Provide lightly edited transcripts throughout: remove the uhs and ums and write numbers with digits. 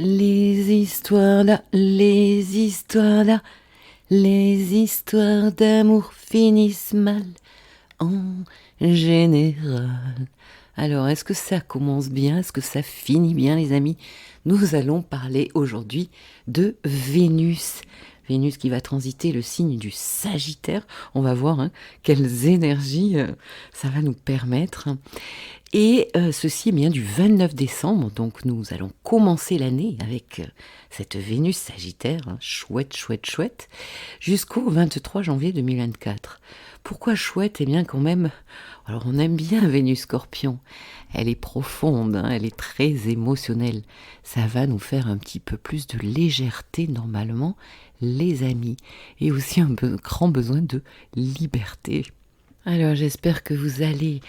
Les histoires là, les histoires là, les histoires d'amour finissent mal en général. Alors, est-ce que ça commence bien? Est-ce que ça finit bien, les amis? Nous allons parler aujourd'hui de Vénus. Vénus qui va transiter le signe du Sagittaire. On va voir quelles énergies ça va nous permettre. Et ceci est bien du 29 décembre, donc nous allons commencer l'année avec cette Vénus Sagittaire, chouette, chouette, chouette, jusqu'au 23 janvier 2024. Pourquoi chouette? Eh bien quand même, alors on aime bien Vénus Scorpion, elle est profonde, elle est très émotionnelle, ça va nous faire un petit peu plus de légèreté normalement, les amis, et aussi un grand besoin de liberté. Alors j'espère que vous allez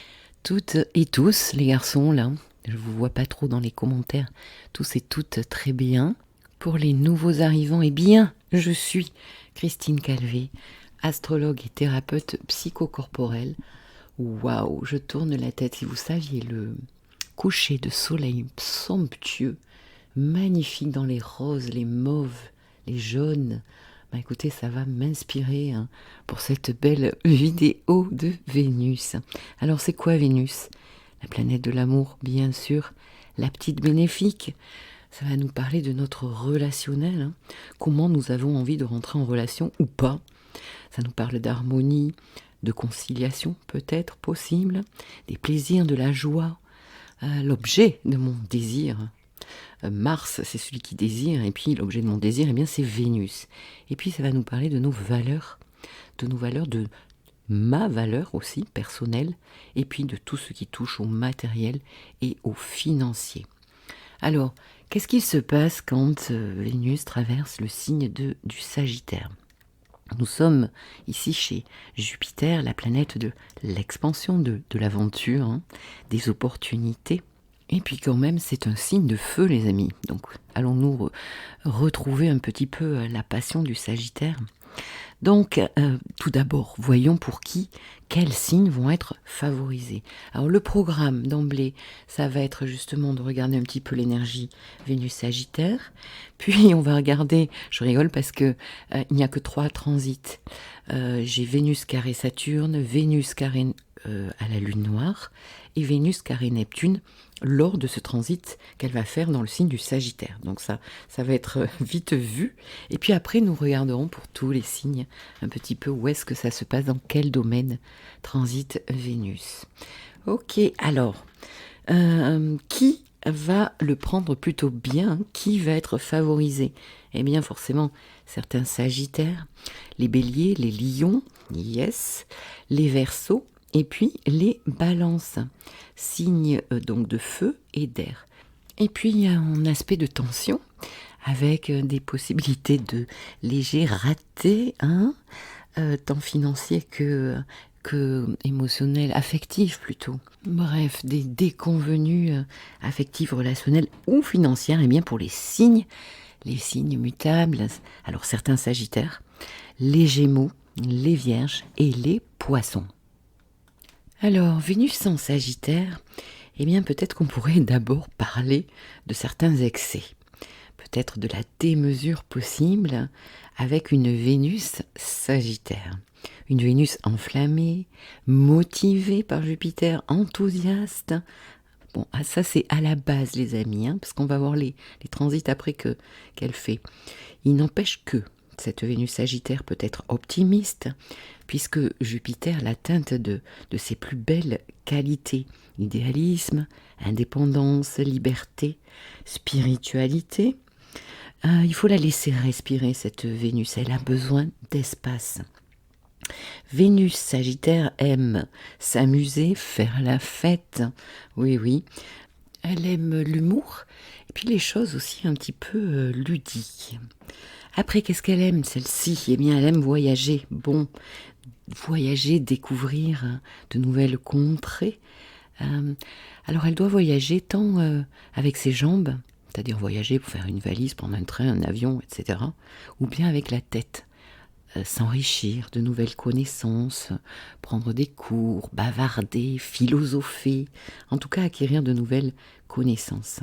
toutes et tous, les garçons, là, je vous vois pas trop dans les commentaires, tous et toutes très bien. Pour les nouveaux arrivants, eh bien, je suis Christine Calvé, astrologue et thérapeute psychocorporelle. Waouh, je tourne la tête, si vous saviez le coucher de soleil somptueux, magnifique dans les roses, les mauves, les jaunes. Bah écoutez, ça va m'inspirer pour cette belle vidéo de Vénus. Alors c'est quoi Vénus? La planète de l'amour, bien sûr, la petite bénéfique. Ça va nous parler de notre relationnel, comment nous avons envie de rentrer en relation ou pas. Ça nous parle d'harmonie, de conciliation peut-être possible, des plaisirs, de la joie, l'objet de mon désir. Mars, c'est celui qui désire, et puis l'objet de mon désir, eh bien, c'est Vénus. Et puis, ça va nous parler de nos valeurs, de ma valeur aussi, personnelle, et puis de tout ce qui touche au matériel et au financier. Alors, qu'est-ce qu'il se passe quand Vénus traverse le signe du Sagittaire? Nous sommes ici chez Jupiter, la planète de l'expansion, de l'aventure, des opportunités. Et puis quand même, c'est un signe de feu, les amis. Donc, allons-nous retrouver un petit peu la passion du Sagittaire? Donc, tout d'abord, voyons pour qui, quels signes vont être favorisés. Alors, le programme d'emblée, ça va être justement de regarder un petit peu l'énergie Vénus-Sagittaire. Puis, on va regarder, je rigole parce que il n'y a que 3 transits. J'ai Vénus carré Saturne, Vénus carré à la Lune noire et Vénus carré Neptune lors de ce transit qu'elle va faire dans le signe du Sagittaire. Donc ça va être vite vu. Et puis après, nous regarderons pour tous les signes un petit peu où est-ce que ça se passe, dans quel domaine transite Vénus. Ok, alors, qui va le prendre plutôt bien? Qui va être favorisé? Eh bien, forcément, certains Sagittaires, les Béliers, les Lions, yes, les Verseaux, et puis les Balances, signes donc de feu et d'air. Et puis il y a un aspect de tension avec des possibilités de légers ratés, tant financiers que émotionnels, affectifs plutôt. Bref, des déconvenues affectives, relationnelles ou financières, et bien pour les signes mutables, alors certains Sagittaires, les Gémeaux, les Vierges et les Poissons. Alors, Vénus en Sagittaire, eh bien peut-être qu'on pourrait d'abord parler de certains excès, peut-être de la démesure possible avec une Vénus Sagittaire. Une Vénus enflammée, motivée par Jupiter, enthousiaste. Bon, ça c'est à la base les amis, parce qu'on va voir les transits après qu'elle fait. Il n'empêche que cette Vénus Sagittaire peut être optimiste, puisque Jupiter la teinte de ses plus belles qualités. Idéalisme, indépendance, liberté, spiritualité. Il faut la laisser respirer, cette Vénus. Elle a besoin d'espace. Vénus Sagittaire aime s'amuser, faire la fête. Oui, oui. Elle aime l'humour, et puis les choses aussi un petit peu ludiques. Après, qu'est-ce qu'elle aime, celle-ci? Eh bien, elle aime voyager. Bon, voyager, découvrir de nouvelles contrées. Alors, elle doit voyager tant avec ses jambes, c'est-à-dire voyager pour faire une valise, prendre un train, un avion, etc., ou bien avec la tête, s'enrichir de nouvelles connaissances, prendre des cours, bavarder, philosopher, en tout cas acquérir de nouvelles connaissances.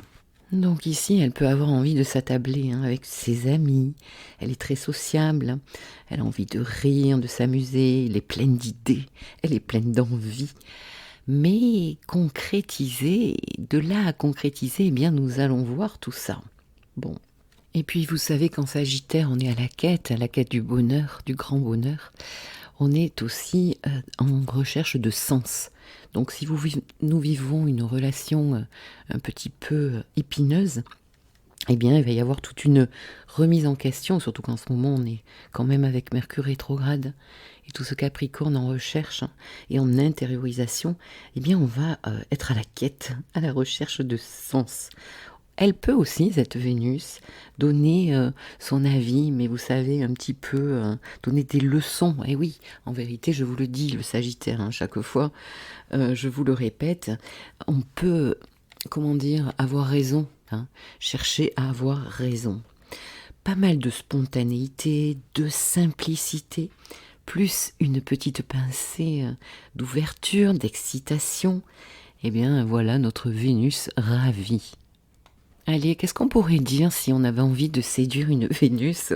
Donc ici, elle peut avoir envie de s'attabler avec ses amis, elle est très sociable, elle a envie de rire, de s'amuser, elle est pleine d'idées, elle est pleine d'envie. Mais concrétiser, de là à concrétiser, eh bien nous allons voir tout ça. Bon. Et puis vous savez qu'en Sagittaire, on est à la quête du bonheur, du grand bonheur. On est aussi en recherche de sens. Donc si nous vivons une relation un petit peu épineuse, eh bien il va y avoir toute une remise en question, surtout qu'en ce moment on est quand même avec Mercure rétrograde et tout ce Capricorne en recherche et en intériorisation, eh bien on va être à la quête, à la recherche de sens. Elle peut aussi, cette Vénus, donner son avis, mais vous savez, un petit peu donner des leçons. Et oui, en vérité, je vous le dis, le Sagittaire, chaque fois, je vous le répète, on peut, comment dire, avoir raison, chercher à avoir raison. Pas mal de spontanéité, de simplicité, plus une petite pincée d'ouverture, d'excitation. Eh bien, voilà notre Vénus ravie. Allez, qu'est-ce qu'on pourrait dire si on avait envie de séduire une Vénus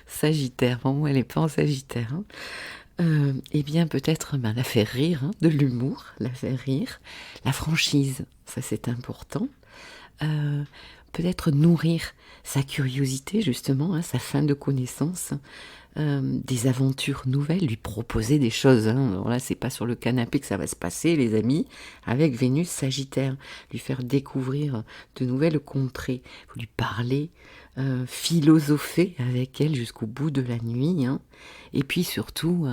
Sagittaire? Bon, elle n'est pas en Sagittaire. Eh bien, peut-être la faire rire, de l'humour, la faire rire. La franchise, ça c'est important. Peut-être nourrir sa curiosité, justement, sa fin de connaissance. Des aventures nouvelles, lui proposer des choses. Alors là, c'est pas sur le canapé que ça va se passer, les amis, avec Vénus Sagittaire. Lui faire découvrir de nouvelles contrées. Il faut lui parler, philosopher avec elle jusqu'au bout de la nuit. Et puis surtout,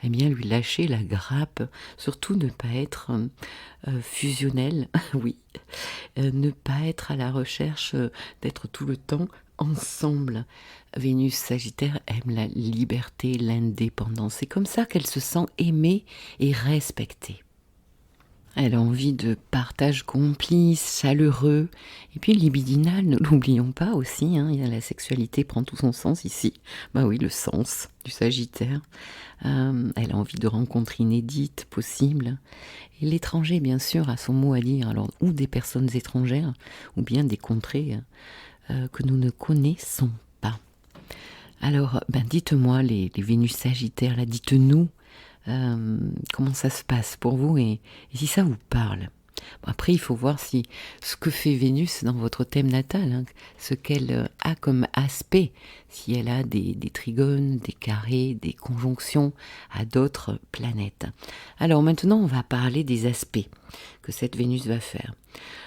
eh bien, lui lâcher la grappe. Surtout ne pas être fusionnel, oui. Ne pas être à la recherche d'être tout le temps ensemble. Vénus Sagittaire aime la liberté, l'indépendance. C'est comme ça qu'elle se sent aimée et respectée. Elle a envie de partage complice, chaleureux, et puis libidinal, ne l'oublions pas aussi, la sexualité prend tout son sens ici. Bah oui, le sens du Sagittaire. Elle a envie de rencontres inédites, possibles. Et l'étranger, bien sûr, a son mot à dire, alors ou des personnes étrangères, ou bien des contrées que nous ne connaissons pas. Alors, dites-moi, les Vénus Sagittaires, là, dites-nous comment ça se passe pour vous et si ça vous parle. Bon, après, il faut voir si ce que fait Vénus dans votre thème natal, ce qu'elle a comme aspect, si elle a des trigones, des carrés, des conjonctions à d'autres planètes. Alors maintenant, on va parler des aspects que cette Vénus va faire.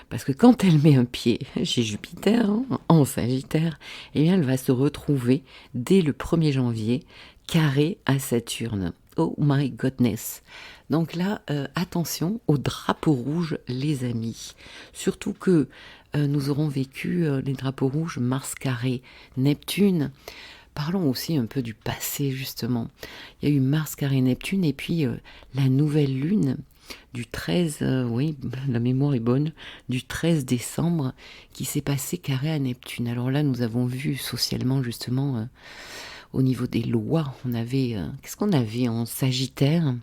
Parce que quand elle met un pied chez Jupiter, en Sagittaire, eh bien, elle va se retrouver dès le 1er janvier carré à Saturne. Oh my goodness. Donc là, attention au drapeau rouge, les amis. Surtout que nous aurons vécu les drapeaux rouges, Mars carré, Neptune. Parlons aussi un peu du passé, justement. Il y a eu Mars carré Neptune et puis la nouvelle lune du 13, oui, la mémoire est bonne, du 13 décembre qui s'est passé carré à Neptune. Alors là, nous avons vu socialement, justement, au niveau des lois, on avait, qu'est-ce qu'on avait en Sagittaire?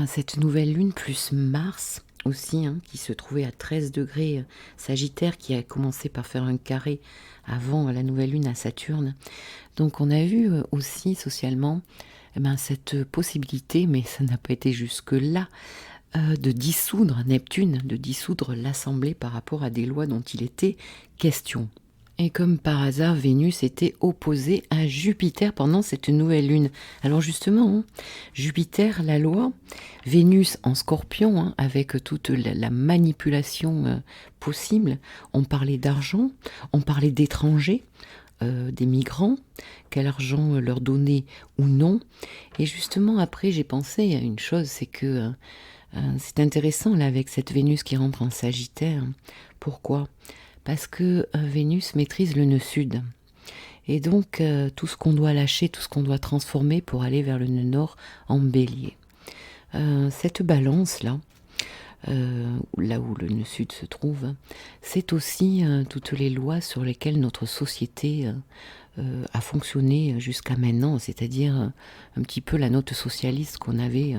Cette nouvelle lune plus Mars aussi, qui se trouvait à 13 degrés Sagittaire, qui a commencé par faire un carré avant la nouvelle lune à Saturne. Donc on a vu aussi socialement cette possibilité, mais ça n'a pas été jusque-là, de dissoudre Neptune, de dissoudre l'Assemblée par rapport à des lois dont il était question. Et comme par hasard, Vénus était opposée à Jupiter pendant cette nouvelle lune. Alors justement, Jupiter, la loi, Vénus en Scorpion, avec toute la manipulation possible. On parlait d'argent, on parlait d'étrangers, des migrants, quel argent leur donner ou non. Et justement, après, j'ai pensé à une chose, c'est que c'est intéressant là avec cette Vénus qui rentre en Sagittaire. Pourquoi ? Parce que Vénus maîtrise le nœud sud. Et donc, tout ce qu'on doit lâcher, tout ce qu'on doit transformer pour aller vers le nœud nord en bélier. Cette balance-là, là où le nœud sud se trouve, c'est aussi toutes les lois sur lesquelles notre société a fonctionné jusqu'à maintenant, c'est-à-dire un petit peu la note socialiste qu'on avait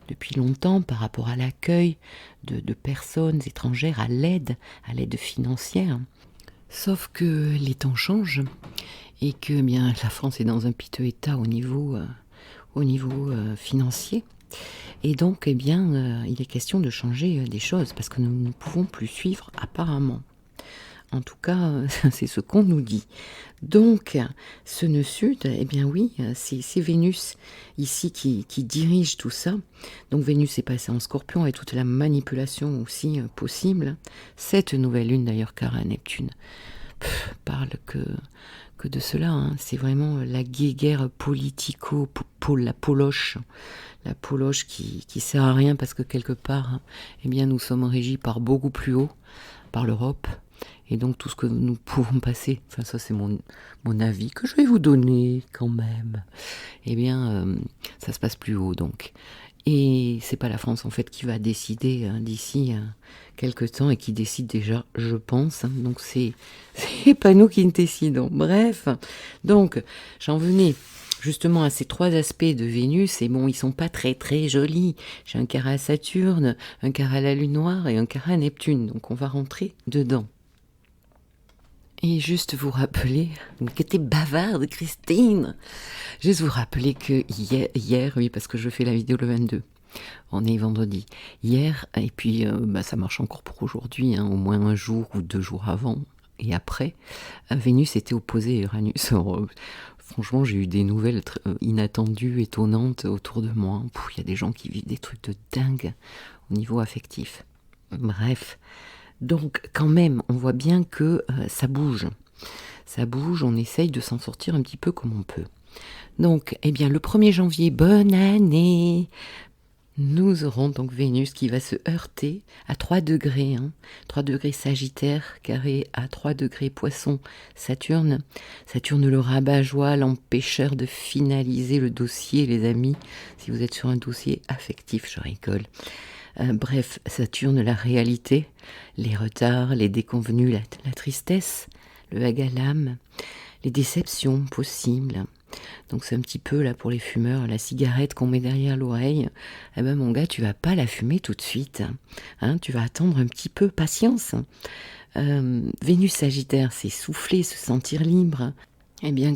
depuis longtemps par rapport à l'accueil de personnes étrangères, à l'aide financière. Sauf que les temps changent et que bien la France est dans un piteux état au niveau financier. Et donc, il est question de changer des choses parce que nous ne pouvons plus suivre apparemment. En tout cas, c'est ce qu'on nous dit. Donc, ce nœud sud, c'est Vénus ici qui dirige tout ça. Donc Vénus est passée en Scorpion et toute la manipulation aussi possible. Cette nouvelle lune d'ailleurs, car à Neptune, parle que de cela. Hein. C'est vraiment la guéguerre la poloche qui sert à rien parce que quelque part, nous sommes régis par beaucoup plus haut, par l'Europe. Et donc tout ce que nous pouvons passer, enfin ça c'est mon avis que je vais vous donner quand même, ça se passe plus haut donc. Et c'est pas la France en fait qui va décider d'ici quelques temps et qui décide déjà, je pense. Donc c'est pas nous qui décidons. Bref, donc j'en venais justement à ces 3 aspects de Vénus, et bon, ils sont pas très très jolis. J'ai un carré à Saturne, un carré à la Lune noire et un carré à Neptune, donc on va rentrer dedans. Et juste vous rappeler, que t'es bavarde, Christine. Juste vous rappeler que hier, oui, parce que je fais la vidéo le 22. On est vendredi. Hier, et puis ça marche encore pour aujourd'hui, au moins un jour ou 2 jours avant et après, Vénus était opposée à Uranus. Alors, franchement, j'ai eu des nouvelles inattendues, étonnantes autour de moi. Il y a des gens qui vivent des trucs de dingue au niveau affectif. Bref. Donc quand même, on voit bien que ça bouge. Ça bouge, on essaye de s'en sortir un petit peu comme on peut. Donc, le 1er janvier, bonne année. Nous aurons donc Vénus qui va se heurter à 3 degrés. 3 degrés Sagittaire, carré à 3 degrés Poisson, Saturne. Saturne le rabat-joie, l'empêcheur de finaliser le dossier, les amis. Si vous êtes sur un dossier affectif, je rigole. Bref, Saturne, la réalité, les retards, les déconvenus, la tristesse, le vague à l'âme, les déceptions possibles. Donc c'est un petit peu là pour les fumeurs, la cigarette qu'on met derrière l'oreille. Mon gars, tu vas pas la fumer tout de suite. Tu vas attendre un petit peu, patience. Vénus Sagittaire, c'est souffler, se sentir libre.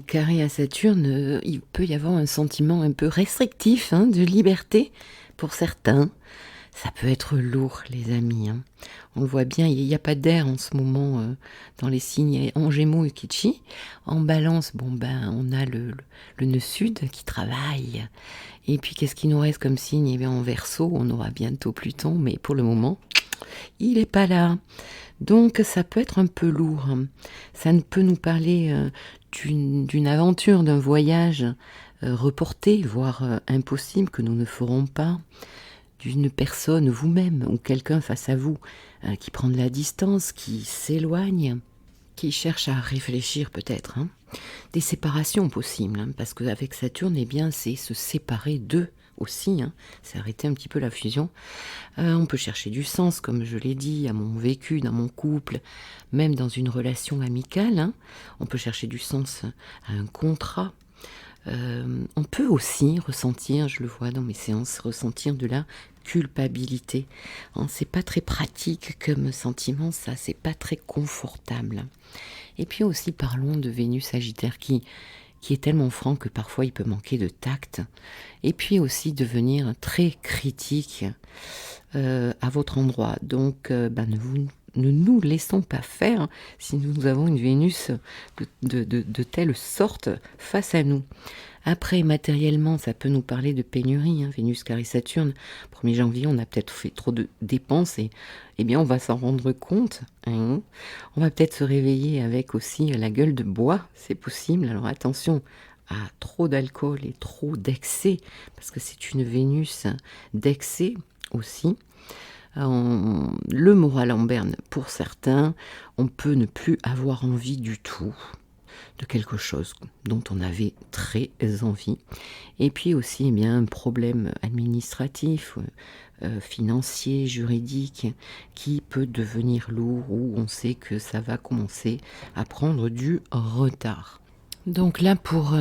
Carré à Saturne, il peut y avoir un sentiment un peu restrictif de liberté pour certains. Ça peut être lourd, les amis. On le voit bien, il n'y a pas d'air en ce moment dans les signes en Gémeaux et Kitchi. En Balance, on a le nœud sud qui travaille. Et puis, qu'est-ce qui nous reste comme signe ? En Verseau, on aura bientôt Pluton, mais pour le moment, il n'est pas là. Donc, ça peut être un peu lourd. Ça peut nous parler d'une aventure, d'un voyage reporté, voire impossible, que nous ne ferons pas. D'une personne, vous-même, ou quelqu'un face à vous, qui prend de la distance, qui s'éloigne, qui cherche à réfléchir peut-être. Des séparations possibles, parce qu'avec Saturne, c'est se séparer d'eux aussi, c'est arrêter un petit peu la fusion. On peut chercher du sens, comme je l'ai dit, à mon vécu, dans mon couple, même dans une relation amicale. On peut chercher du sens à un contrat. On peut aussi ressentir, je le vois dans mes séances, ressentir de la culpabilité. C'est pas très pratique comme sentiment, ça, c'est pas très confortable. Et puis aussi parlons de Vénus Sagittaire qui est tellement franc que parfois il peut manquer de tact. Et puis aussi devenir très critique à votre endroit. Donc ne nous laissons pas faire si nous avons une Vénus de telle sorte face à nous. Après, matériellement, ça peut nous parler de pénurie. Vénus carré Saturne, 1er janvier, on a peut-être fait trop de dépenses et on va s'en rendre compte. On va peut-être se réveiller avec aussi la gueule de bois, c'est possible. Alors attention à trop d'alcool et trop d'excès, parce que c'est une Vénus d'excès aussi. Le moral en berne pour certains, on peut ne plus avoir envie du tout de quelque chose dont on avait très envie. Et puis aussi un problème administratif, financier, juridique, qui peut devenir lourd, où on sait que ça va commencer à prendre du retard. Donc là, pour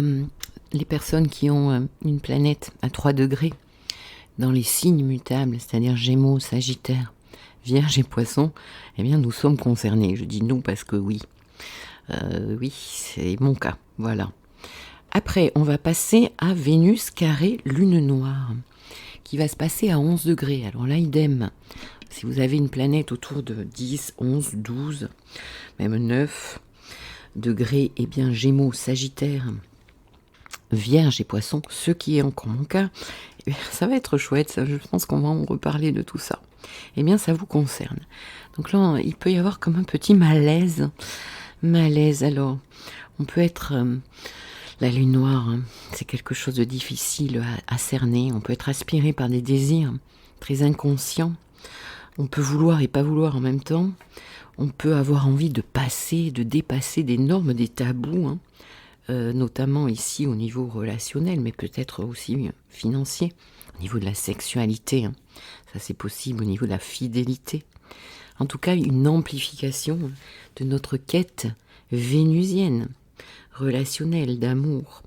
les personnes qui ont une planète à 3 degrés, dans les signes mutables, c'est-à-dire Gémeaux, Sagittaire, Vierge et Poisson, nous sommes concernés. Je dis nous parce que oui, Oui, c'est mon cas, voilà. Après, on va passer à Vénus carré lune noire, qui va se passer à 11 degrés. Alors là, idem. Si vous avez une planète autour de 10, 11, 12, même 9 degrés, eh bien Gémeaux, Sagittaire, Vierge et Poisson, ce qui est encore mon cas, eh bien, ça va être chouette, ça, je pense qu'on va en reparler de tout ça. Eh bien, ça vous concerne. Donc là, il peut y avoir comme un petit malaise. Alors, on peut être... la lune noire, c'est quelque chose de difficile à cerner. On peut être aspiré par des désirs très inconscients. On peut vouloir et pas vouloir en même temps. On peut avoir envie de dépasser des normes, des tabous, notamment ici au niveau relationnel, mais peut-être aussi financier, au niveau de la sexualité. Ça, c'est possible, au niveau de la fidélité. En tout cas, une amplification de notre quête vénusienne, relationnelle, d'amour.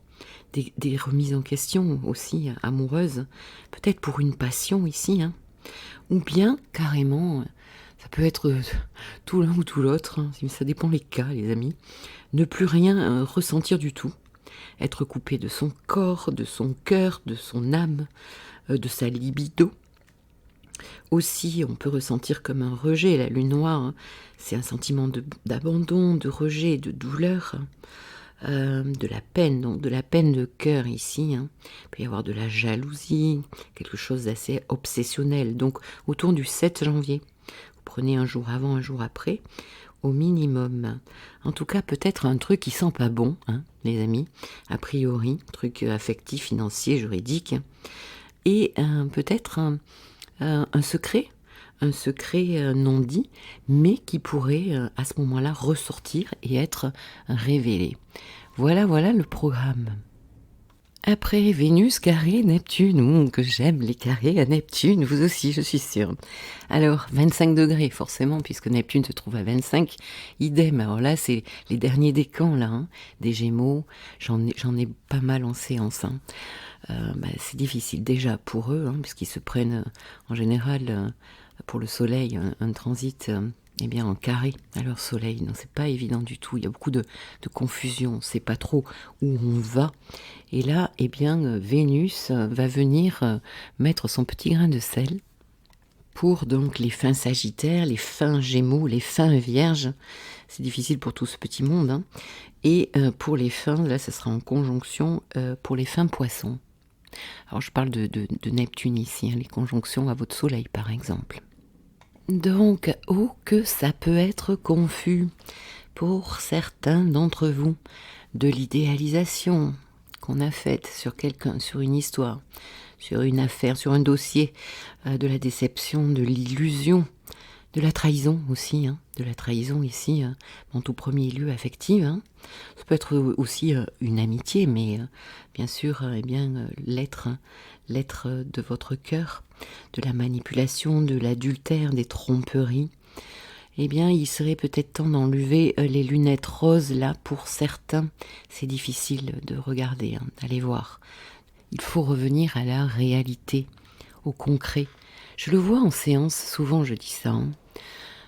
Des remises en question aussi amoureuses, peut-être pour une passion ici, ou bien carrément, ça peut être tout l'un ou tout l'autre, ça dépend les cas, les amis, ne plus rien ressentir du tout, être coupé de son corps, de son cœur, de son âme, de sa libido. Aussi, on peut ressentir comme un rejet, la lune noire, c'est un sentiment d'abandon, de rejet, de douleur, de la peine, donc de la peine de cœur ici. Il peut y avoir de la jalousie, quelque chose d'assez obsessionnel. Donc autour du 7 janvier, vous prenez un jour avant, un jour après, au minimum. En tout cas, peut-être un truc qui sent pas bon, les amis, a priori, truc affectif, financier, juridique, et peut-être un secret non dit, mais qui pourrait à ce moment-là ressortir et être révélé. Voilà le programme. Après Vénus carré Neptune, que j'aime les carrés à Neptune, vous aussi je suis sûre. Alors 25 degrés forcément, puisque Neptune se trouve à 25, idem, alors là c'est les derniers décans là, des Gémeaux, j'en ai pas mal en séance. C'est difficile déjà pour eux, puisqu'ils se prennent en général pour le soleil un transit en carré à leur soleil. Non, c'est pas évident du tout, il y a beaucoup de confusion, on ne sait pas trop où on va. Et là, Vénus va venir mettre son petit grain de sel pour donc les fins Sagittaires, les fins Gémeaux, les fins Vierges. C'est difficile pour tout ce petit monde. Et pour les fins, là, ça sera en conjonction pour les fins Poissons. Alors je parle de Neptune ici, les conjonctions à votre soleil par exemple. Donc, que ça peut être confus pour certains d'entre vous, de l'idéalisation qu'on a faite sur quelqu'un, sur une histoire, sur une affaire, sur un dossier, de la déception, de l'illusion, de la trahison aussi, de la trahison ici, en tout premier lieu affective. Ça peut être aussi une amitié, mais bien sûr, l'être de votre cœur, de la manipulation, de l'adultère, des tromperies. Il serait peut-être temps d'enlever les lunettes roses là pour certains. C'est difficile de regarder, d'aller voir. Il faut revenir à la réalité, au concret. Je le vois en séance, souvent je dis ça.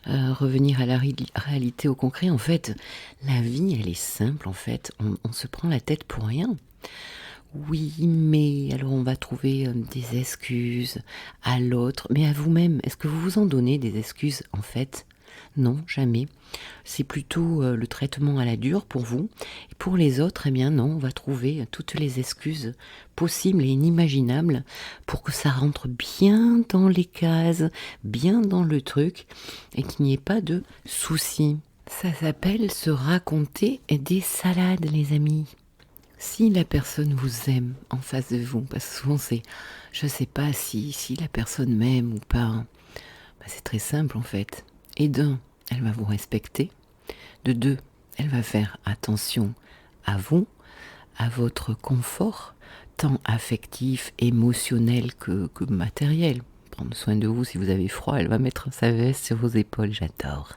Revenir à la réalité, au concret. En fait, la vie, elle est simple, en fait. On se prend la tête pour rien. Oui, mais alors on va trouver des excuses à l'autre. Mais à vous-même, est-ce que vous vous en donnez des excuses, en fait ? Non, jamais. C'est plutôt le traitement à la dure pour vous. Et pour les autres, non, on va trouver toutes les excuses possibles et inimaginables pour que ça rentre bien dans les cases, bien dans le truc, et qu'il n'y ait pas de soucis. Ça s'appelle se raconter des salades, les amis. Si la personne vous aime en face de vous, parce que souvent c'est, je sais pas si la personne m'aime ou pas, c'est très simple en fait. Et d'un, elle va vous respecter. De deux, elle va faire attention à vous, à votre confort, tant affectif, émotionnel que matériel. Prendre soin de vous, si vous avez froid, elle va mettre sa veste sur vos épaules, j'adore.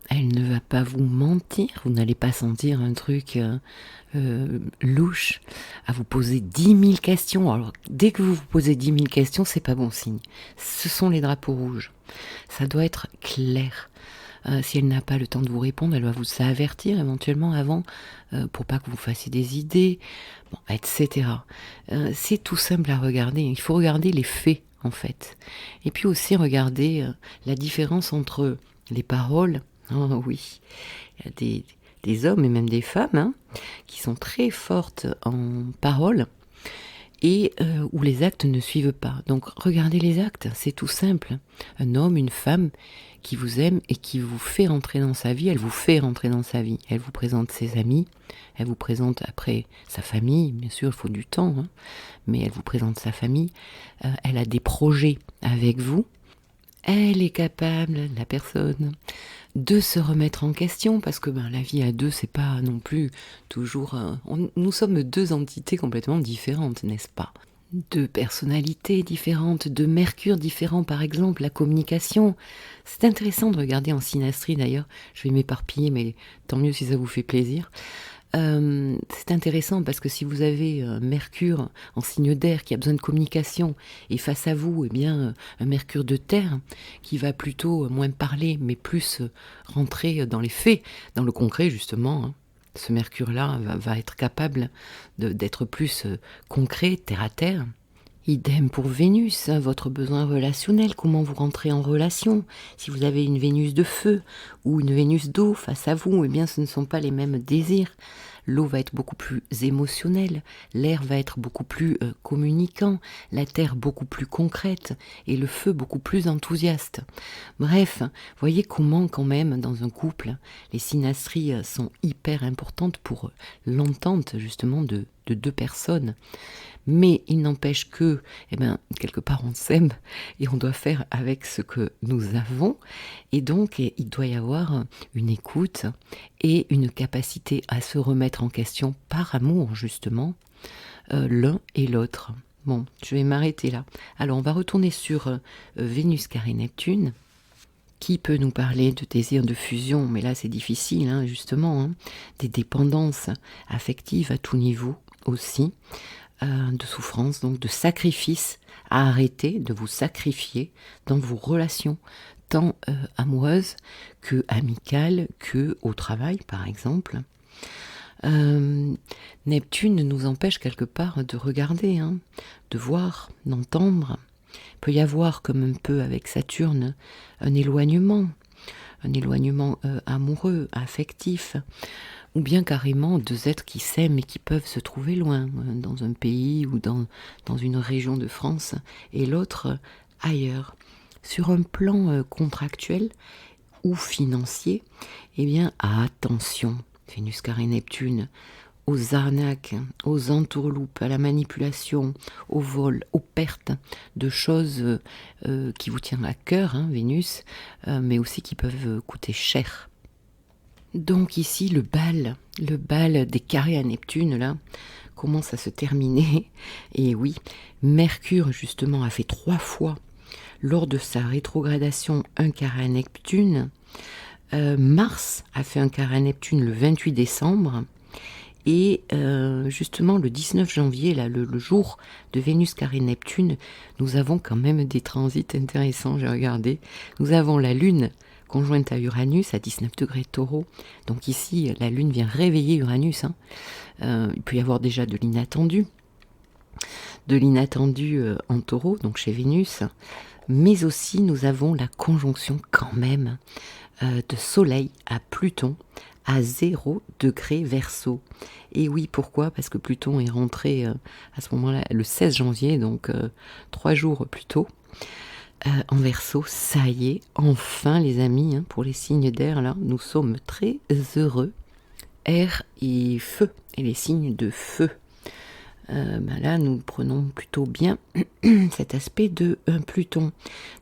Elle ne va pas vous mentir, vous n'allez pas sentir un truc louche, à vous poser 10 000 questions. Alors, dès que vous vous posez 10 000 questions, c'est pas bon signe. Ce sont les drapeaux rouges. Ça doit être clair. Si elle n'a pas le temps de vous répondre, elle va vous avertir éventuellement avant, pour pas que vous fassiez des idées, bon, etc. C'est tout simple à regarder. Il faut regarder les faits, en fait. Et puis aussi regarder la différence entre les paroles. Oh oui, il y a des hommes et même des femmes qui sont très fortes en paroles et où les actes ne suivent pas. Donc regardez les actes, c'est tout simple. Un homme, une femme qui vous aime et qui vous fait rentrer dans sa vie, elle vous fait rentrer dans sa vie. Elle vous présente ses amis, elle vous présente après sa famille, bien sûr il faut du temps, mais elle vous présente sa famille, elle a des projets avec vous, elle est capable, la personne, de se remettre en question, parce que la vie à deux, c'est pas non plus toujours... nous sommes deux entités complètement différentes, n'est-ce pas? Deux personnalités différentes, deux mercures différents, par exemple, la communication. C'est intéressant de regarder en synastrie d'ailleurs, je vais m'éparpiller, mais tant mieux si ça vous fait plaisir. C'est intéressant parce que si vous avez Mercure en signe d'air qui a besoin de communication et face à vous, un Mercure de terre qui va plutôt moins parler mais plus rentrer dans les faits, dans le concret justement, ce Mercure-là va être capable d'être plus concret, terre à terre. Idem pour Vénus, votre besoin relationnel, comment vous rentrez en relation. Si vous avez une Vénus de feu ou une Vénus d'eau face à vous, ce ne sont pas les mêmes désirs. L'eau va être beaucoup plus émotionnelle, l'air va être beaucoup plus communicant, la terre beaucoup plus concrète et le feu beaucoup plus enthousiaste. Bref, voyez comment quand même dans un couple, les synastries sont hyper importantes pour l'entente justement de deux personnes. Mais il n'empêche que, quelque part on s'aime et on doit faire avec ce que nous avons. Et donc, il doit y avoir une écoute et une capacité à se remettre en question par amour, justement, l'un et l'autre. Bon, je vais m'arrêter là. Alors, on va retourner sur Vénus carré Neptune, qui peut nous parler de désir de fusion, mais là c'est difficile, justement, des dépendances affectives à tout niveau aussi. De souffrance, donc de sacrifice à arrêter, de vous sacrifier dans vos relations, tant amoureuses que amicales, que au travail par exemple. Neptune nous empêche quelque part de regarder, de voir, d'entendre. Il peut y avoir, comme un peu avec Saturne, un éloignement amoureux, affectif, ou bien carrément deux êtres qui s'aiment et qui peuvent se trouver loin, dans un pays ou dans une région de France, et l'autre ailleurs. Sur un plan contractuel ou financier, attention, Vénus carré Neptune, aux arnaques, aux entourloupes, à la manipulation, au vol, aux pertes de choses qui vous tiennent à cœur, Vénus, mais aussi qui peuvent coûter cher. Donc ici, le bal des carrés à Neptune, là, commence à se terminer. Et oui, Mercure, justement, a fait 3 fois, lors de sa rétrogradation, un carré à Neptune. Mars a fait un carré à Neptune le 28 décembre. Et justement, le 19 janvier, là, le jour de Vénus carré Neptune, nous avons quand même des transits intéressants, j'ai regardé. Nous avons la Lune conjointe à Uranus à 19 degrés Taureau. Donc ici, la Lune vient réveiller Uranus. Il peut y avoir déjà de l'inattendu en Taureau, donc chez Vénus. Mais aussi, nous avons la conjonction quand même de Soleil à Pluton à 0 degré Verseau. Et oui, pourquoi? Parce que Pluton est rentré à ce moment-là, le 16 janvier, donc 3 jours plus tôt. En Verseau, ça y est, enfin les amis, pour les signes d'air, là, nous sommes très heureux. Air et feu, et les signes de feu. Là, nous prenons plutôt bien cet aspect de Pluton.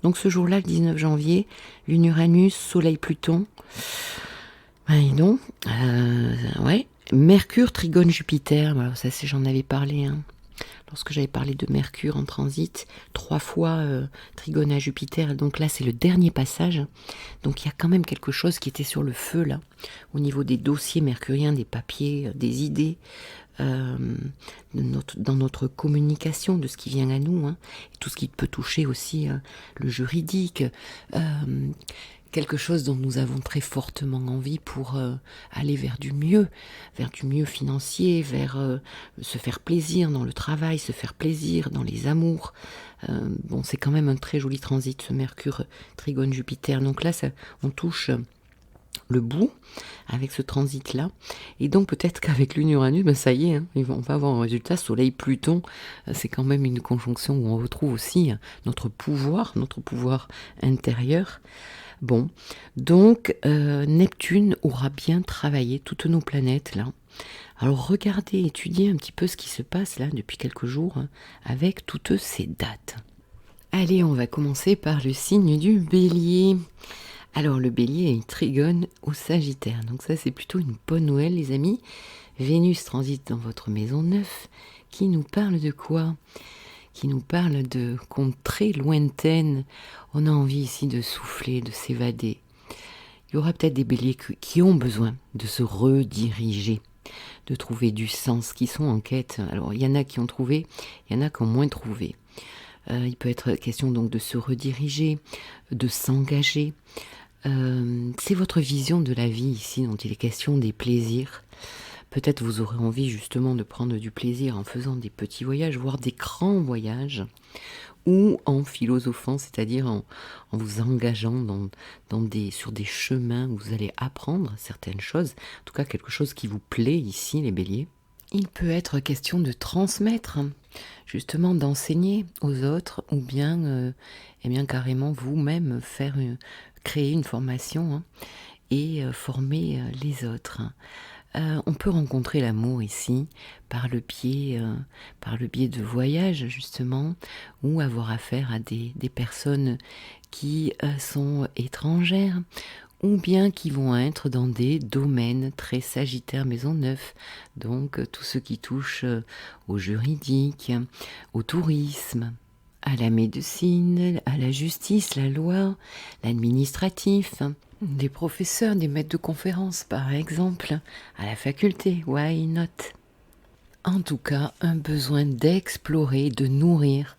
Donc ce jour-là, le 19 janvier, Lune Uranus, Soleil Pluton. Et donc, Mercure trigone Jupiter. Alors ça, j'en avais parlé, lorsque j'avais parlé de Mercure en transit, 3 fois trigone à Jupiter, donc là c'est le dernier passage, donc il y a quand même quelque chose qui était sur le feu là, au niveau des dossiers mercuriens, des papiers, des idées, dans notre communication, de ce qui vient à nous, et tout ce qui peut toucher aussi le juridique, quelque chose dont nous avons très fortement envie pour aller vers du mieux financier, vers se faire plaisir dans le travail, se faire plaisir dans les amours. Bon, c'est quand même un très joli transit, ce Mercure trigone Jupiter. Donc là, on touche le bout avec ce transit-là. Et donc peut-être qu'avec Lune Uranus, ben ça y est, hein, on va avoir un résultat. Soleil Pluton, c'est quand même une conjonction où on retrouve aussi notre pouvoir intérieur. Bon, donc Neptune aura bien travaillé toutes nos planètes là. Alors regardez, étudiez un petit peu ce qui se passe là depuis quelques jours avec toutes ces dates. Allez, on va commencer par le signe du Bélier. Alors le Bélier est trigone au Sagittaire, donc ça c'est plutôt une bonne nouvelle les amis. Vénus transite dans votre maison 9, qui nous parle de quoi ? Qui nous parle de contrées lointaines. On a envie ici de souffler, de s'évader. Il y aura peut-être des béliers qui ont besoin de se rediriger, de trouver du sens, qui sont en quête. Alors il y en a qui ont trouvé, il y en a qui ont moins trouvé. Il peut être question donc de se rediriger, de s'engager. C'est votre vision de la vie ici dont il est question, des plaisirs. Peut-être vous aurez envie justement de prendre du plaisir en faisant des petits voyages, voire des grands voyages, ou en philosophant, c'est-à-dire en vous engageant sur des chemins où vous allez apprendre certaines choses, en tout cas quelque chose qui vous plaît ici les béliers. Il peut être question de transmettre, justement d'enseigner aux autres, ou bien, carrément vous-même créer une formation et former les autres. On peut rencontrer l'amour ici par le biais de voyages justement, ou avoir affaire à des personnes qui sont étrangères, ou bien qui vont être dans des domaines très Sagittaire maison 9, donc tout ce qui touche au juridique, au tourisme, à la médecine, à la justice, la loi, l'administratif, des professeurs, des maîtres de conférences par exemple, à la faculté, why not? En tout cas, un besoin d'explorer, de nourrir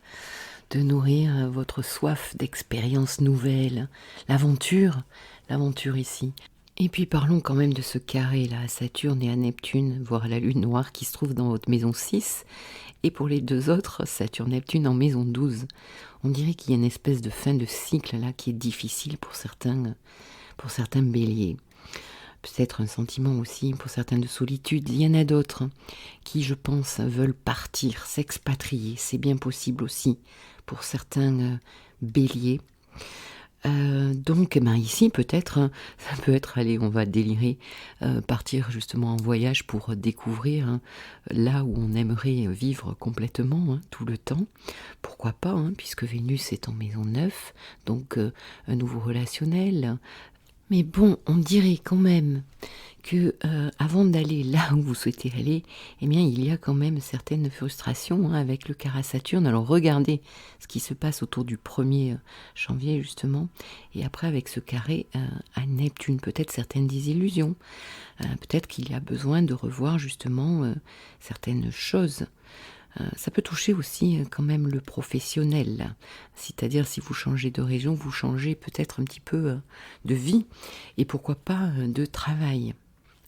votre soif d'expériences nouvelles, l'aventure ici. Et puis parlons quand même de ce carré là à Saturne et à Neptune, voire à la Lune noire qui se trouve dans votre maison 6, et pour les deux autres, Saturne-Neptune en maison 12. On dirait qu'il y a une espèce de fin de cycle là qui est difficile pour certains béliers. Peut-être un sentiment aussi pour certains de solitude. Il y en a d'autres qui, je pense, veulent partir, s'expatrier. C'est bien possible aussi pour certains béliers. Donc ici peut-être, ça peut être, allez, on va délirer, partir justement en voyage pour découvrir là où on aimerait vivre complètement tout le temps. Pourquoi pas, puisque Vénus est en maison 9, donc un nouveau relationnel. Mais bon, on dirait quand même que avant d'aller là où vous souhaitez aller, eh bien, il y a quand même certaines frustrations avec le carré Saturne. Alors regardez ce qui se passe autour du 1er janvier justement, et après avec ce carré à Neptune, peut-être certaines désillusions, peut-être qu'il y a besoin de revoir justement certaines choses. Ça peut toucher aussi quand même le professionnel, c'est-à-dire si vous changez de région, vous changez peut-être un petit peu de vie, et pourquoi pas de travail.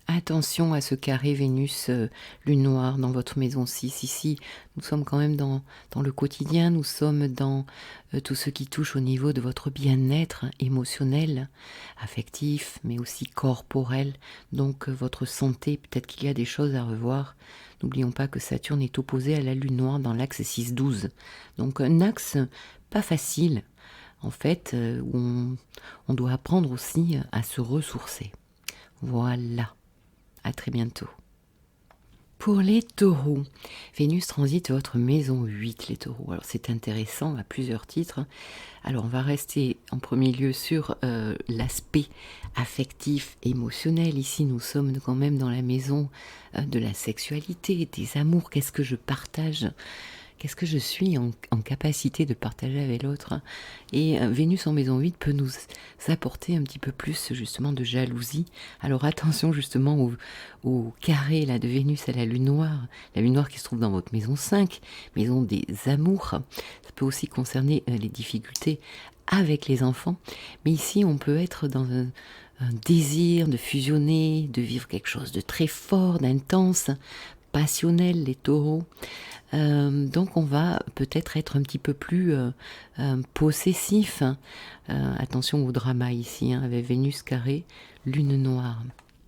Attention à ce carré Vénus Lune Noire dans votre maison 6. Ici, nous sommes quand même dans le quotidien, nous sommes dans tout ce qui touche au niveau de votre bien-être émotionnel, affectif, mais aussi corporel. Donc votre santé, peut-être qu'il y a des choses à revoir. N'oublions pas que Saturne est opposé à la Lune Noire dans l'axe 6-12. Donc un axe pas facile, en fait, où on doit apprendre aussi à se ressourcer. Voilà. À très bientôt. Pour les taureaux, Vénus transite votre maison 8, les taureaux. Alors c'est intéressant à plusieurs titres. Alors on va rester en premier lieu sur l'aspect affectif, émotionnel. Ici nous sommes quand même dans la maison de la sexualité, des amours. Qu'est-ce que je partage ? Qu'est-ce que je suis en capacité de partager avec l'autre ? Et Vénus en maison 8 peut nous apporter un petit peu plus justement de jalousie. Alors attention justement au carré là, de Vénus à la Lune Noire qui se trouve dans votre maison 5, maison des amours. Ça peut aussi concerner les difficultés avec les enfants. Mais ici, on peut être dans un désir de fusionner, de vivre quelque chose de très fort, d'intense, passionnel, les taureaux. Donc on va peut-être être un petit peu plus possessif. Attention au drama ici, hein, avec Vénus carré, lune noire.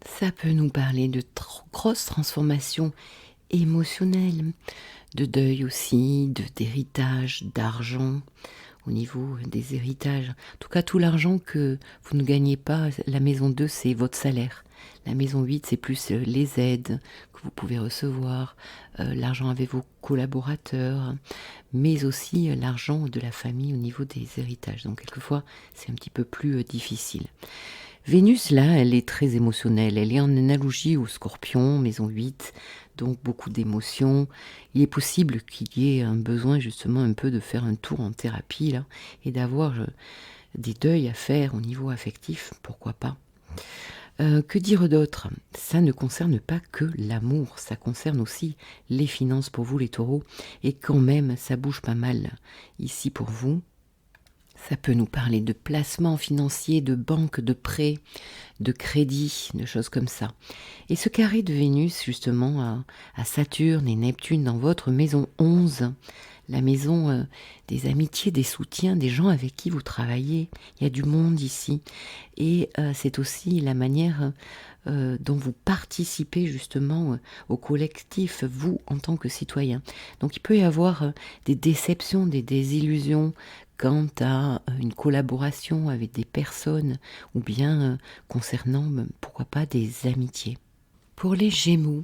Ça peut nous parler de grosses transformations émotionnelles, de deuil aussi, d'héritage, d'argent, au niveau des héritages. En tout cas, tout l'argent que vous ne gagnez pas, la maison 2, c'est votre salaire. La maison 8, c'est plus les aides que vous pouvez recevoir, l'argent avec vos collaborateurs, mais aussi l'argent de la famille au niveau des héritages. Donc quelquefois, c'est un petit peu plus difficile. Vénus, là, elle est très émotionnelle. Elle est en analogie au Scorpion, maison 8, donc beaucoup d'émotions. Il est possible qu'il y ait un besoin justement un peu de faire un tour en thérapie, là, et d'avoir des deuils à faire au niveau affectif, pourquoi pas. Que dire d'autre? Ça ne concerne pas que l'amour, ça concerne aussi les finances pour vous les taureaux, et quand même, ça bouge pas mal ici pour vous. Ça peut nous parler de placements financiers, de banques, de prêts, de crédits, de choses comme ça. Et ce carré de Vénus, justement, à Saturne et Neptune dans votre maison 11, la maison des amitiés, des soutiens, des gens avec qui vous travaillez. Il y a du monde ici. Et c'est aussi la manière dont vous participez justement au collectif, vous en tant que citoyen. Donc il peut y avoir des déceptions, des désillusions quant à une collaboration avec des personnes ou bien concernant, pourquoi pas, des amitiés. Pour les Gémeaux,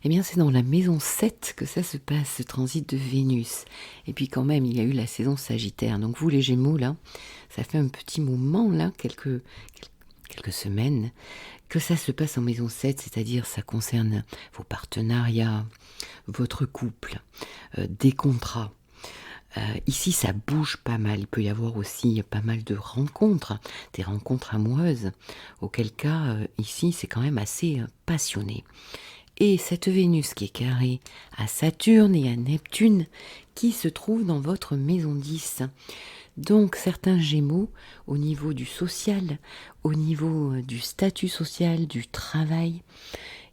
eh bien c'est dans la maison 7 que ça se passe, ce transit de Vénus. Et puis quand même, il y a eu la saison Sagittaire. Donc vous les Gémeaux, là, ça fait un petit moment, là, quelques semaines, que ça se passe en maison 7, c'est-à-dire ça concerne vos partenariats, votre couple, des contrats. Ici, ça bouge pas mal. Il peut y avoir aussi pas mal de rencontres, des rencontres amoureuses, auquel cas, ici, c'est quand même assez passionné. Et cette Vénus qui est carrée à Saturne et à Neptune, qui se trouve dans votre maison 10. Donc, certains Gémeaux, au niveau du social, au niveau du statut social, du travail,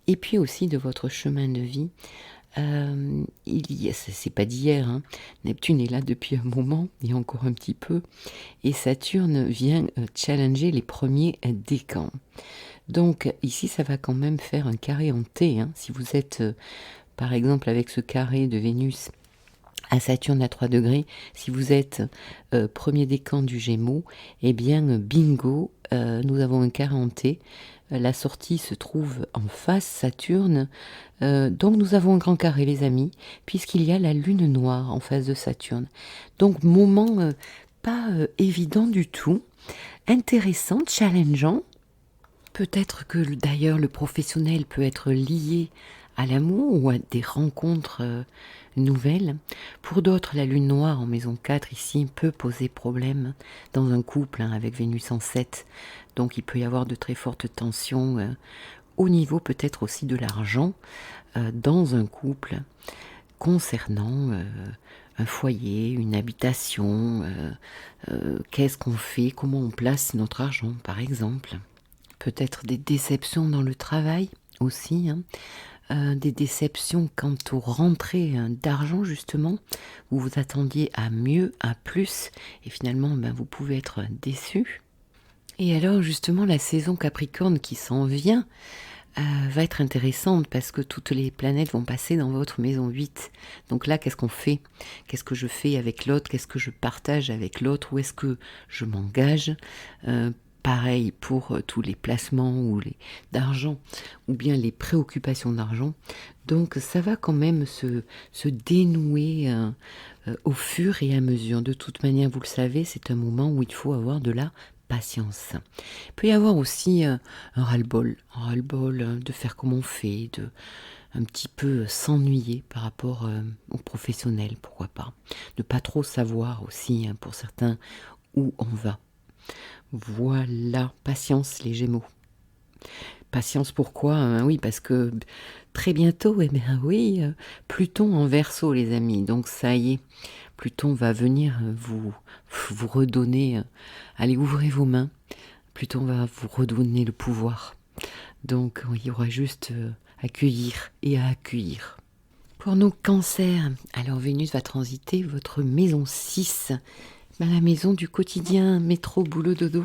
et puis aussi de votre chemin de vie, c'est pas d'hier, hein. Neptune est là depuis un moment et encore un petit peu, et Saturne vient challenger les premiers décans. Donc ici ça va quand même faire un carré en T, hein. Si vous êtes par exemple avec ce carré de Vénus à Saturne à 3 degrés, si vous êtes premier décan du Gémeaux, eh bien bingo, nous avons un carré en T. La sortie se trouve en face Saturne, donc nous avons un grand carré les amis, puisqu'il y a la lune noire en face de Saturne. Donc moment pas évident du tout, intéressant, challengeant. Peut-être que d'ailleurs le professionnel peut être lié à l'amour ou à des rencontres nouvelles. Pour d'autres, la lune noire en maison 4 ici peut poser problème dans un couple avec Vénus en 7. Donc il peut y avoir de très fortes tensions au niveau peut-être aussi de l'argent dans un couple concernant un foyer, une habitation, qu'est-ce qu'on fait, comment on place notre argent par exemple. Peut-être des déceptions dans le travail aussi, hein. Des déceptions quant aux rentrées d'argent justement, où vous attendiez à mieux, à plus, et finalement vous pouvez être déçu. Et alors justement la saison Capricorne qui s'en vient va être intéressante parce que toutes les planètes vont passer dans votre maison 8. Donc là, qu'est-ce qu'on fait? Qu'est-ce que je fais avec l'autre? Qu'est-ce que je partage avec l'autre? Où est-ce que je m'engage? Pareil pour tous les placements d'argent ou bien les préoccupations d'argent. Donc ça va quand même se dénouer au fur et à mesure. De toute manière, vous le savez, c'est un moment où il faut avoir de la patience. Il peut y avoir aussi un ras-le-bol de faire comme on fait, de un petit peu s'ennuyer par rapport aux professionnels, pourquoi pas. Ne pas trop savoir aussi, hein, pour certains, où on va. Voilà, patience les Gémeaux. Patience pourquoi? Oui, parce que très bientôt, Pluton en Verseau les amis, donc ça y est, Pluton va venir vous redonner, allez, ouvrez vos mains, Pluton va vous redonner le pouvoir. Donc il y aura juste accueillir et à accueillir. Pour nos cancers, alors Vénus va transiter votre maison 6, la maison du quotidien, métro, boulot, dodo,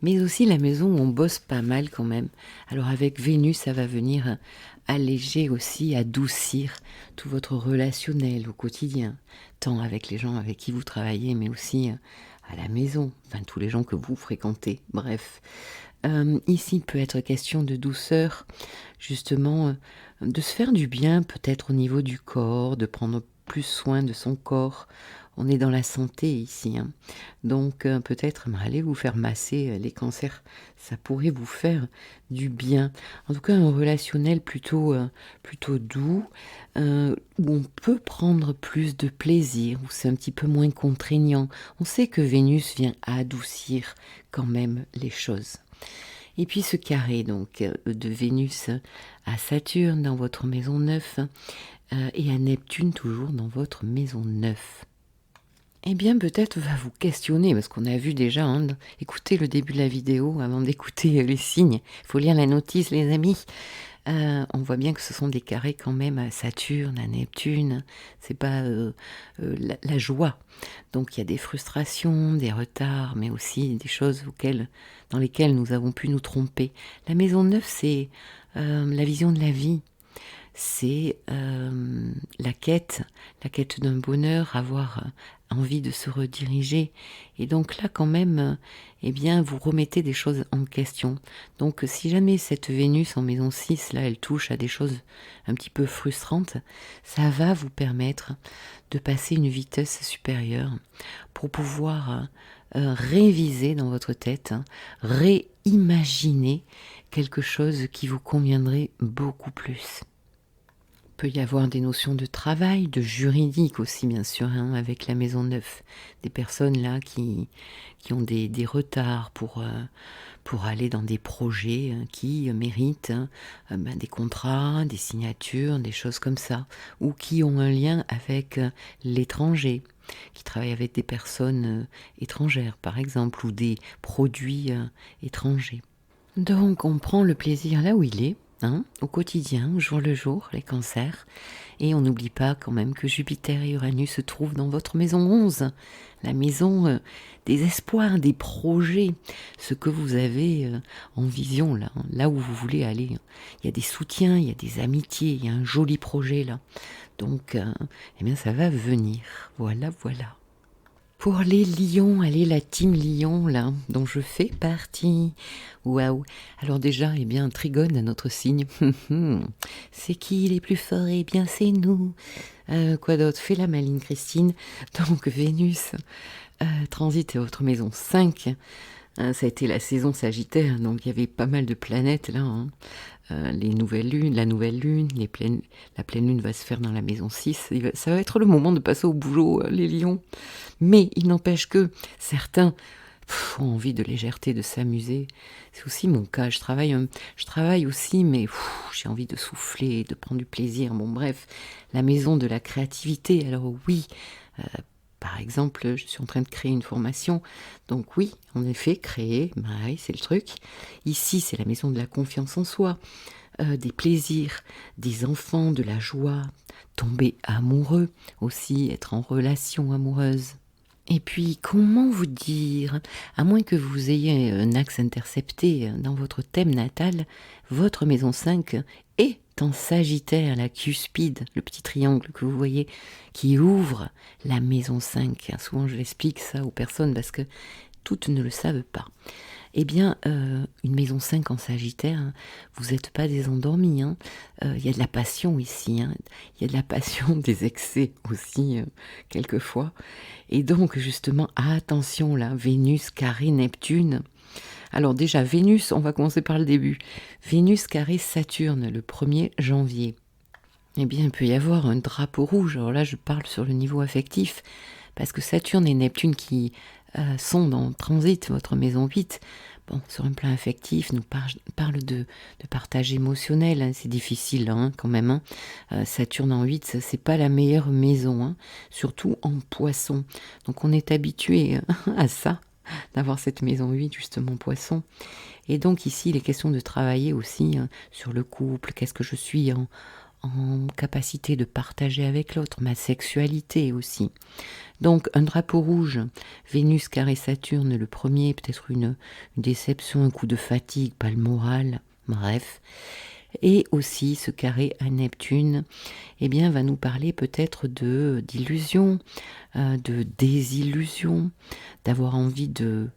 mais aussi la maison où on bosse pas mal quand même. Alors avec Vénus, ça va venir alléger aussi, adoucir tout votre relationnel au quotidien, tant avec les gens avec qui vous travaillez, mais aussi à la maison, enfin tous les gens que vous fréquentez, bref. Ici, il peut être question de douceur, justement, de se faire du bien, peut-être au niveau du corps, de prendre plus soin de son corps. On est dans la santé ici, hein. Donc peut-être allez vous faire masser les cancers, ça pourrait vous faire du bien. En tout cas, un relationnel plutôt doux, où on peut prendre plus de plaisir, où c'est un petit peu moins contraignant. On sait que Vénus vient adoucir quand même les choses. Et puis ce carré donc de Vénus à Saturne dans votre maison 9 et à Neptune toujours dans votre maison 9. Eh bien, peut-être va vous questionner, parce qu'on a vu déjà, hein, écoutez le début de la vidéo avant d'écouter les signes. Il faut lire la notice, les amis. On voit bien que ce sont des carrés quand même à Saturne, à Neptune. C'est pas la joie. Donc il y a des frustrations, des retards, mais aussi des choses dans lesquelles nous avons pu nous tromper. La maison 9, c'est la vision de la vie. C'est la quête d'un bonheur, avoir envie de se rediriger. Et donc là, quand même, eh bien, vous remettez des choses en question. Donc, si jamais cette Vénus en maison 6, là, elle touche à des choses un petit peu frustrantes, ça va vous permettre de passer une vitesse supérieure pour pouvoir réviser dans votre tête, réimaginer quelque chose qui vous conviendrait beaucoup plus. Il peut y avoir des notions de travail, de juridique aussi bien sûr, hein, avec la maison 9. Des personnes là qui ont des retards pour aller dans des projets qui méritent des contrats, des signatures, des choses comme ça, ou qui ont un lien avec l'étranger, qui travaillent avec des personnes étrangères par exemple, ou des produits étrangers. Donc on prend le plaisir là où il est, hein, au quotidien, au jour le jour, les cancers. Et on n'oublie pas quand même que Jupiter et Uranus se trouvent dans votre maison 11, la maison des espoirs, des projets, ce que vous avez en vision là, hein, là où vous voulez aller. Il y a des soutiens, il y a des amitiés, il y a un joli projet là. Donc, eh bien ça va venir. Voilà, voilà. Pour les lions, allez, la team lion, là, dont je fais partie. Waouh! Alors déjà, eh bien, Trigone, notre signe. C'est qui les plus forts? Eh bien, c'est nous. Quoi d'autre? Fais la maline, Christine. Donc, Vénus transite votre maison 5. Ça a été la saison Sagittaire, donc il y avait pas mal de planètes là, hein. Les nouvelles lunes, la nouvelle lune, la pleine lune va se faire dans la maison 6. Ça va être le moment de passer au boulot, les lions. Mais il n'empêche que certains ont envie de légèreté, de s'amuser. C'est aussi mon cas. Je travaille aussi, mais j'ai envie de souffler, de prendre du plaisir. Bon, bref, la maison de la créativité. Alors oui, par exemple, je suis en train de créer une formation. Donc oui, en effet, créer, oui, c'est le truc. Ici, c'est la maison de la confiance en soi, des plaisirs, des enfants, de la joie, tomber amoureux aussi, être en relation amoureuse. Et puis, comment vous dire, à moins que vous ayez un axe intercepté dans votre thème natal, votre maison 5 est en Sagittaire, la cuspide, le petit triangle que vous voyez, qui ouvre la maison 5. Souvent, je l'explique ça aux personnes parce que toutes ne le savent pas. Eh bien, une maison 5 en Sagittaire, hein, vous n'êtes pas des endormis. Hein. Y a de la passion ici. Hein. Y a de la passion, des excès aussi, quelquefois. Et donc, justement, attention là, Vénus carré Neptune. Alors déjà, Vénus, on va commencer par le début. Vénus carré Saturne, le 1er janvier. Eh bien, il peut y avoir un drapeau rouge. Alors là, je parle sur le niveau affectif, parce que Saturne et Neptune qui sont dans transit, votre maison 8, bon, sur un plan affectif, nous parle de partage émotionnel, hein, c'est difficile hein, quand même. Hein. Saturne en 8, c'est pas la meilleure maison, hein, surtout en poisson. Donc on est habitué à ça, d'avoir cette maison 8 justement poisson. Et donc ici, il est question de travailler aussi hein, sur le couple, qu'est-ce que je suis en capacité de partager avec l'autre, ma sexualité aussi. Donc un drapeau rouge, Vénus carré Saturne, le premier, peut-être une déception, un coup de fatigue, pas le moral, bref. Et aussi ce carré à Neptune, eh bien, va nous parler peut-être d'illusion, de désillusion, d'avoir envie de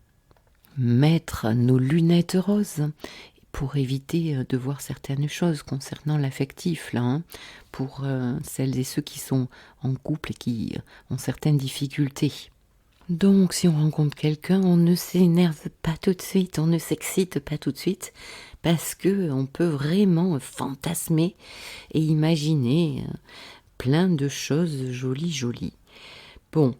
mettre nos lunettes roses pour éviter de voir certaines choses concernant l'affectif, là, hein, pour celles et ceux qui sont en couple et qui ont certaines difficultés. Donc, si on rencontre quelqu'un, on ne s'énerve pas tout de suite, on ne s'excite pas tout de suite, parce que on peut vraiment fantasmer et imaginer plein de choses jolies. Bon,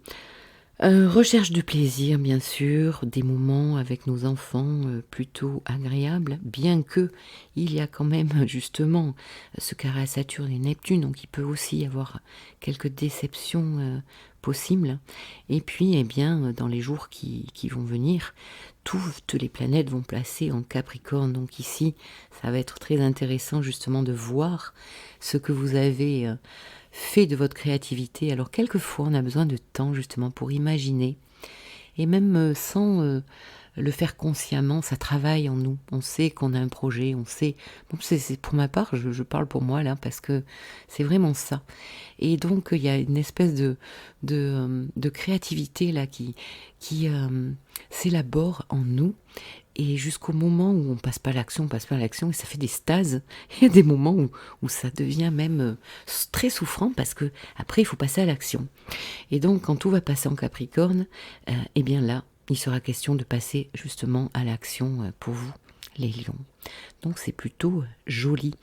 recherche de plaisir, bien sûr, des moments avec nos enfants plutôt agréables, bien que il y a quand même justement ce carré à Saturne et Neptune, donc il peut aussi y avoir quelques déceptions possibles. Et puis, eh bien, dans les jours qui vont venir, toutes les planètes vont placer en Capricorne. Donc ici, ça va être très intéressant justement de voir ce que vous avez fait de votre créativité. Alors quelquefois, on a besoin de temps justement pour imaginer. Et même sans le faire consciemment, ça travaille en nous. On sait qu'on a un projet, on sait... Bon, c'est pour ma part, je parle pour moi là, parce que c'est vraiment ça. Et donc, il y a une espèce de créativité là qui s'élabore en nous. Et jusqu'au moment où on passe pas à l'action, et ça fait des stases. Il y a des moments où ça devient même très souffrant parce que après il faut passer à l'action. Et donc quand tout va passer en Capricorne, eh bien là, il sera question de passer justement à l'action pour vous, les lions. Donc c'est plutôt joli.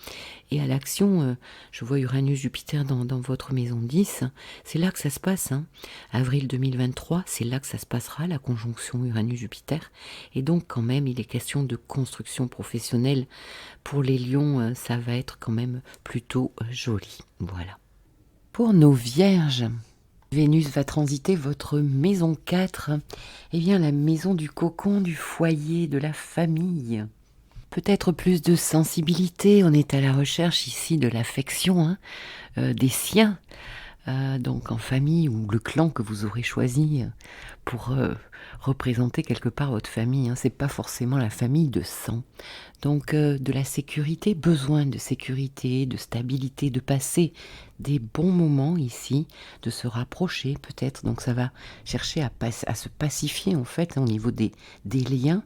Et à l'action, je vois Uranus-Jupiter dans votre maison 10, c'est là que ça se passe. Hein. Avril 2023, c'est là que ça se passera, la conjonction Uranus-Jupiter. Et donc quand même, il est question de construction professionnelle. Pour les lions, ça va être quand même plutôt joli. Voilà. Pour nos vierges, Vénus va transiter votre maison 4, eh bien la maison du cocon, du foyer, de la famille. Peut-être plus de sensibilité, on est à la recherche ici de l'affection, hein, des siens, donc en famille ou le clan que vous aurez choisi pour représenter quelque part votre famille. Hein. C'est pas forcément la famille de sang. Donc de la sécurité, besoin de sécurité, de stabilité, de passer des bons moments ici, de se rapprocher peut-être. Donc ça va chercher à se pacifier en fait hein, au niveau des liens.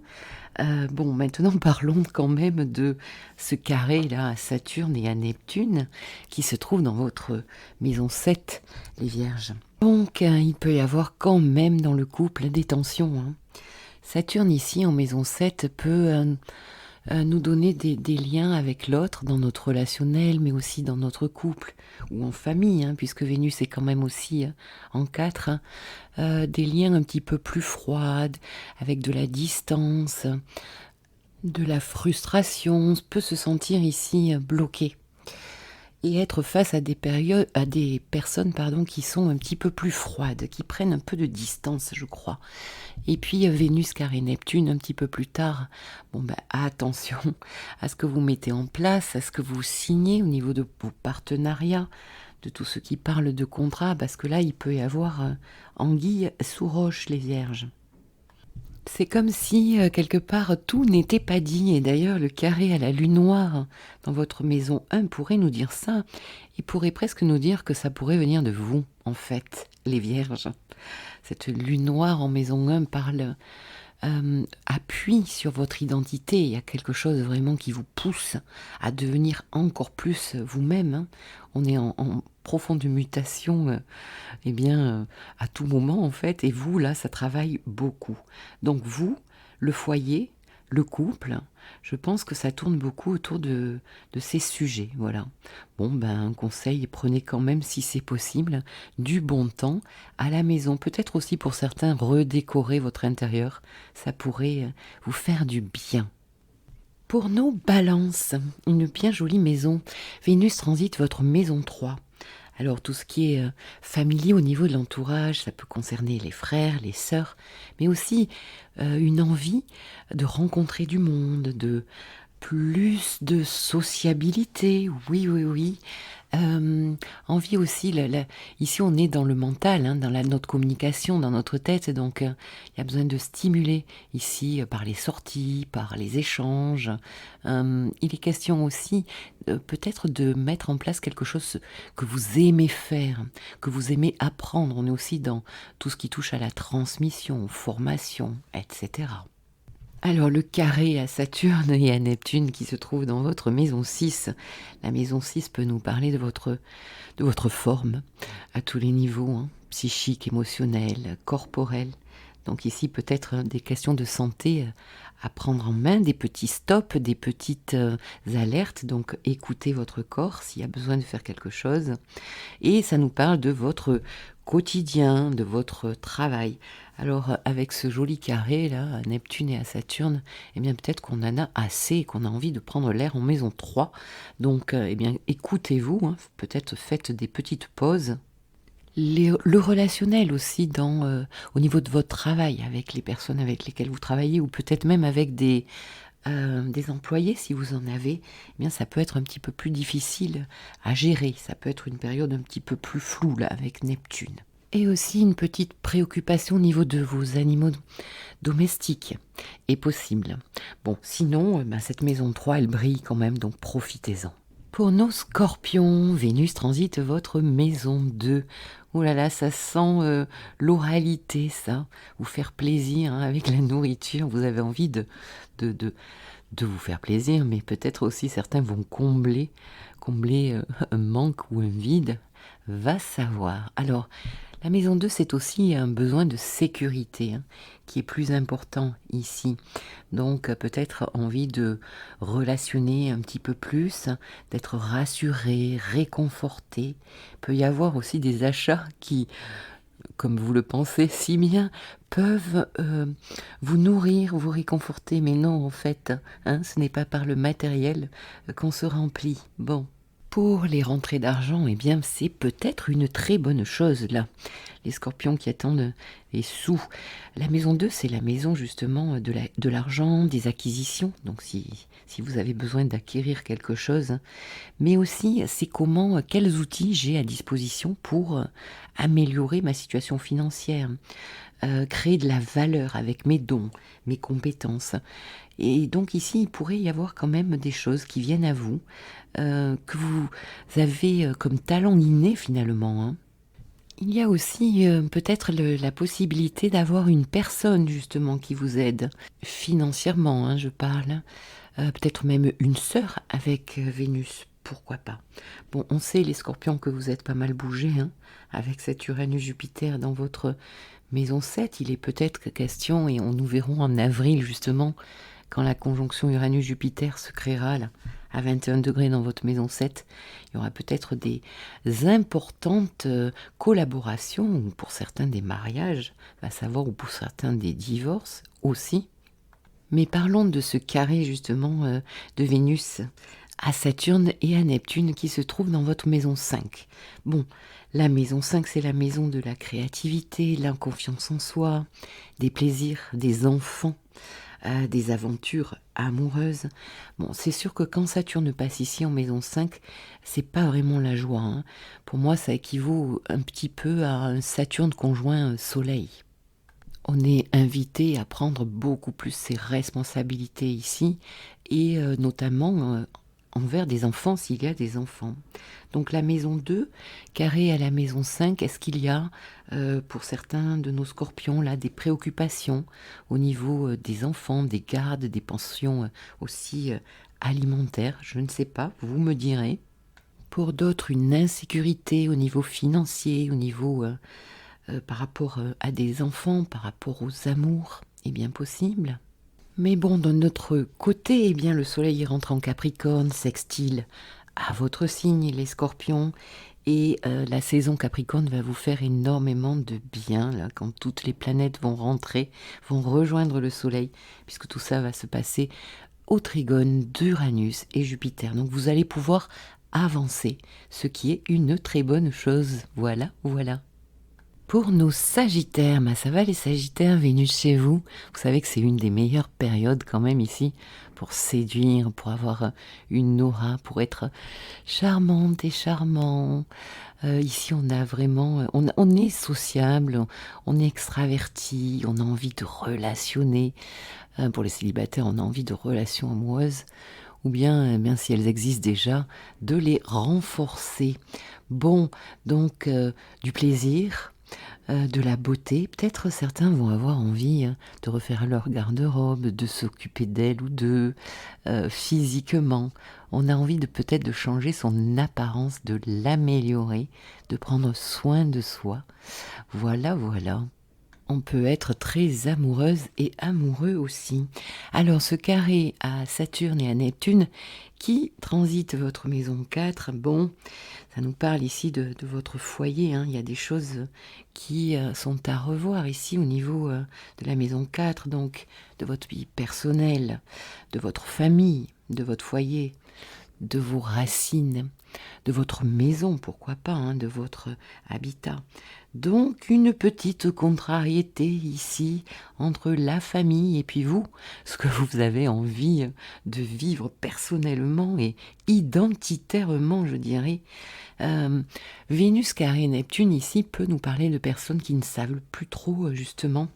Bon, maintenant parlons quand même de ce carré-là à Saturne et à Neptune qui se trouve dans votre maison 7, les Vierges. Donc, il peut y avoir quand même dans le couple des tensions. Hein. Saturne ici en maison 7 peut nous donner des liens avec l'autre dans notre relationnel, mais aussi dans notre couple ou en famille, hein, puisque Vénus est quand même aussi en 4, hein, des liens un petit peu plus froids, avec de la distance, de la frustration. On peut se sentir ici bloqué et être face à des personnes qui sont un petit peu plus froides, qui prennent un peu de distance, je crois. Et puis Vénus carré Neptune un petit peu plus tard. Bon attention à ce que vous mettez en place, à ce que vous signez au niveau de vos partenariats, de tout ce qui parle de contrat, parce que là il peut y avoir anguille sous roche, les Vierges. C'est comme si, quelque part, tout n'était pas dit. Et d'ailleurs, le carré à la lune noire dans votre maison 1 pourrait nous dire ça. Il pourrait presque nous dire que ça pourrait venir de vous, en fait, les Vierges. Cette lune noire en maison 1 parle appuie sur votre identité. Il y a quelque chose vraiment qui vous pousse à devenir encore plus vous-même. Hein. On est en profonde mutation à tout moment en fait. Et vous, là, ça travaille beaucoup. Donc vous, le foyer, Le couple, je pense que ça tourne beaucoup autour de ces sujets, voilà. Bon, ben, un conseil, prenez quand même, si c'est possible, du bon temps à la maison. Peut-être aussi pour certains, redécorer votre intérieur. Ça pourrait vous faire du bien. Pour nos balances, une bien jolie maison. Vénus transite votre maison 3. Alors tout ce qui est familier au niveau de l'entourage, ça peut concerner les frères, les sœurs, mais aussi une envie de rencontrer du monde, de plus de sociabilité, oui, oui, oui. Envie aussi, ici on est dans le mental, hein, dans notre communication, dans notre tête, donc il y a besoin de stimuler ici par les sorties, par les échanges. Il est question aussi peut-être de mettre en place quelque chose que vous aimez faire, que vous aimez apprendre. On est aussi dans tout ce qui touche à la transmission, aux formations, etc. Alors le carré à Saturne et à Neptune qui se trouve dans votre maison 6. La maison 6 peut nous parler de votre forme à tous les niveaux, hein, psychique, émotionnel, corporel. Donc ici peut-être des questions de santé à prendre en main, des petits stops, des petites alertes. Donc écoutez votre corps s'il y a besoin de faire quelque chose. Et ça nous parle de votre quotidien, de votre travail. Alors avec ce joli carré là, à Neptune et à Saturne, eh bien peut-être qu'on en a assez et qu'on a envie de prendre l'air en maison 3. Donc eh bien écoutez-vous, hein, peut-être faites des petites pauses. Le relationnel aussi au niveau de votre travail, avec les personnes avec lesquelles vous travaillez, ou peut-être même avec des employés, si vous en avez, eh bien ça peut être un petit peu plus difficile à gérer. Ça peut être une période un petit peu plus floue là, avec Neptune. Et aussi une petite préoccupation au niveau de vos animaux domestiques est possible. Bon, sinon, cette maison 3, elle brille quand même, donc profitez-en. Pour nos scorpions, Vénus transite votre maison 2. Oh là là, ça sent l'oralité, ça. Vous faire plaisir hein, avec la nourriture. Vous avez envie de, de, de vous faire plaisir, mais peut-être aussi certains vont combler un manque ou un vide. Va savoir. Alors, la maison 2, c'est aussi un besoin de sécurité hein, qui est plus important ici. Donc peut-être envie de relationner un petit peu plus, d'être rassuré, réconforté. Il peut y avoir aussi des achats qui, comme vous le pensez si bien, peuvent vous nourrir, vous réconforter. Mais non, en fait, hein, ce n'est pas par le matériel qu'on se remplit. Bon. Pour les rentrées d'argent, eh bien, c'est peut-être une très bonne chose, là. Les scorpions qui attendent les sous. La maison 2, c'est la maison, justement, de l'argent, des acquisitions. Donc, si vous avez besoin d'acquérir quelque chose. Hein. Mais aussi, c'est quels outils j'ai à disposition pour améliorer ma situation financière. Créer de la valeur avec mes dons, mes compétences. Et donc ici, il pourrait y avoir quand même des choses qui viennent à vous, que vous avez comme talent inné finalement. Hein. Il y a aussi peut-être la possibilité d'avoir une personne justement qui vous aide financièrement, hein, je parle. Peut-être même une sœur avec Vénus, pourquoi pas. Bon, on sait les scorpions que vous êtes pas mal bougés, hein, avec cet Uranus-Jupiter dans votre maison 7, il est peut-être question, et nous verrons en avril justement, quand la conjonction Uranus-Jupiter se créera là, à 21 degrés dans votre maison 7, il y aura peut-être des importantes collaborations, ou pour certains des mariages, à savoir, ou pour certains des divorces aussi. Mais parlons de ce carré justement de Vénus à Saturne et à Neptune qui se trouve dans votre maison 5. Bon, la maison 5, c'est la maison de la créativité, la confiance en soi, des plaisirs, des enfants, des aventures amoureuses. Bon, c'est sûr que quand Saturne passe ici en maison 5, c'est pas vraiment la joie. Hein. Pour moi, ça équivaut un petit peu à un Saturne conjoint Soleil. On est invité à prendre beaucoup plus ses responsabilités ici, et notamment envers des enfants s'il y a des enfants. Donc la maison 2, carré à la maison 5, est-ce qu'il y a pour certains de nos scorpions là des préoccupations au niveau des enfants, des gardes, des pensions aussi alimentaires? Je ne sais pas, vous me direz. Pour d'autres, une insécurité au niveau financier, au niveau par rapport à des enfants, par rapport aux amours, est bien possible. Mais bon, de notre côté, eh bien, le soleil rentre en Capricorne, sextile à votre signe, les scorpions, et la saison Capricorne va vous faire énormément de bien, là, quand toutes les planètes vont rentrer, vont rejoindre le soleil, puisque tout ça va se passer au trigone d'Uranus et Jupiter. Donc vous allez pouvoir avancer, ce qui est une très bonne chose. Voilà, voilà. Pour nos Sagittaires, ça va les Sagittaires, Vénus chez vous. Vous savez que c'est une des meilleures périodes quand même ici pour séduire, pour avoir une aura, pour être charmante et charmant. Ici, on a vraiment, on est sociable, on est extraverti, on a envie de relationner. Pour les célibataires, on a envie de relations amoureuses, ou bien, eh bien si elles existent déjà, de les renforcer. Bon, donc du plaisir, de la beauté. Peut-être certains vont avoir envie de refaire leur garde-robe, de s'occuper d'elle ou d'eux physiquement. On a envie de peut-être de changer son apparence, de l'améliorer, de prendre soin de soi. Voilà, voilà. On peut être très amoureuse et amoureux aussi. Alors ce carré à Saturne et à Neptune qui transite votre maison 4, bon, ça nous parle ici de votre foyer, hein. Il y a des choses qui sont à revoir ici au niveau de la maison 4, donc de votre vie personnelle, de votre famille, de votre foyer, de vos racines, de votre maison, pourquoi pas, hein, de votre habitat. Donc une petite contrariété ici entre la famille et puis vous, ce que vous avez envie de vivre personnellement et identitairement, je dirais. Vénus carré Neptune ici peut nous parler de personnes qui ne savent plus trop justement,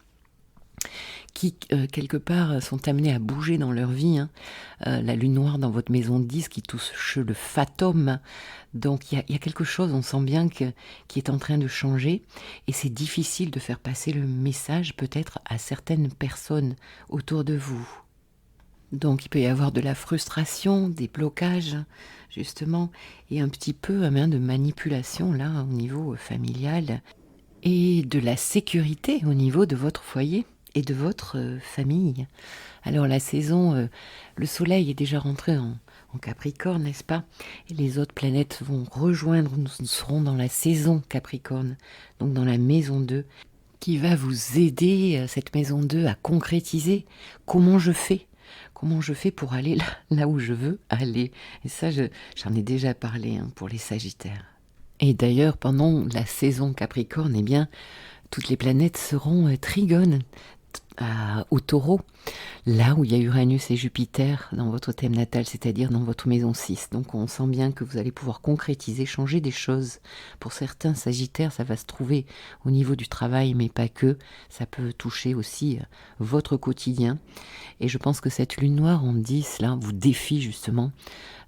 qui quelque part sont amenés à bouger dans leur vie, hein. La lune noire dans votre maison 10 qui touche le fatum, donc il y a quelque chose, on sent bien qui est en train de changer, et c'est difficile de faire passer le message peut-être à certaines personnes autour de vous. Donc il peut y avoir de la frustration, des blocages justement, et un petit peu de manipulation là au niveau familial, et de la sécurité au niveau de votre foyer et de votre famille. Alors la saison, le soleil est déjà rentré en Capricorne, n'est-ce pas? Et les autres planètes vont rejoindre, nous serons dans la saison Capricorne, donc dans la maison 2, qui va vous aider, cette maison 2, à concrétiser comment je fais. Comment je fais pour aller là où je veux aller. Et ça, j'en ai déjà parlé pour les Sagittaires. Et d'ailleurs, pendant la saison Capricorne, eh bien, toutes les planètes seront trigones au Taureau, là où il y a Uranus et Jupiter dans votre thème natal, c'est-à-dire dans votre maison 6. Donc on sent bien que vous allez pouvoir concrétiser, changer des choses. Pour certains Sagittaires, ça va se trouver au niveau du travail, mais pas que. Ça peut toucher aussi votre quotidien. Et je pense que cette lune noire en 10, là, vous défie justement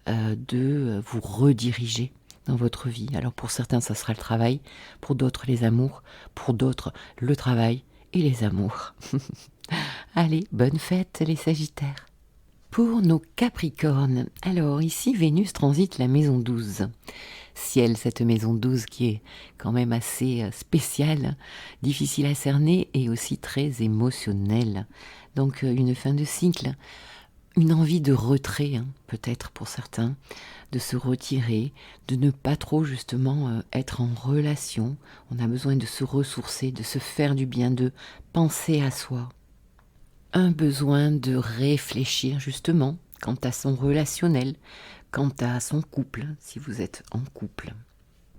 de vous rediriger dans votre vie. Alors pour certains, ça sera le travail, pour d'autres les amours, pour d'autres le travail et les amours. Allez, bonne fête les Sagittaires. Pour nos Capricornes, alors ici Vénus transite la maison 12. Ciel, cette maison 12 qui est quand même assez spéciale, difficile à cerner et aussi très émotionnelle. Donc une fin de cycle, une envie de retrait, peut-être pour certains, de se retirer, de ne pas trop justement être en relation. On a besoin de se ressourcer, de se faire du bien, de penser à soi. Un besoin de réfléchir justement quant à son relationnel, quant à son couple, si vous êtes en couple.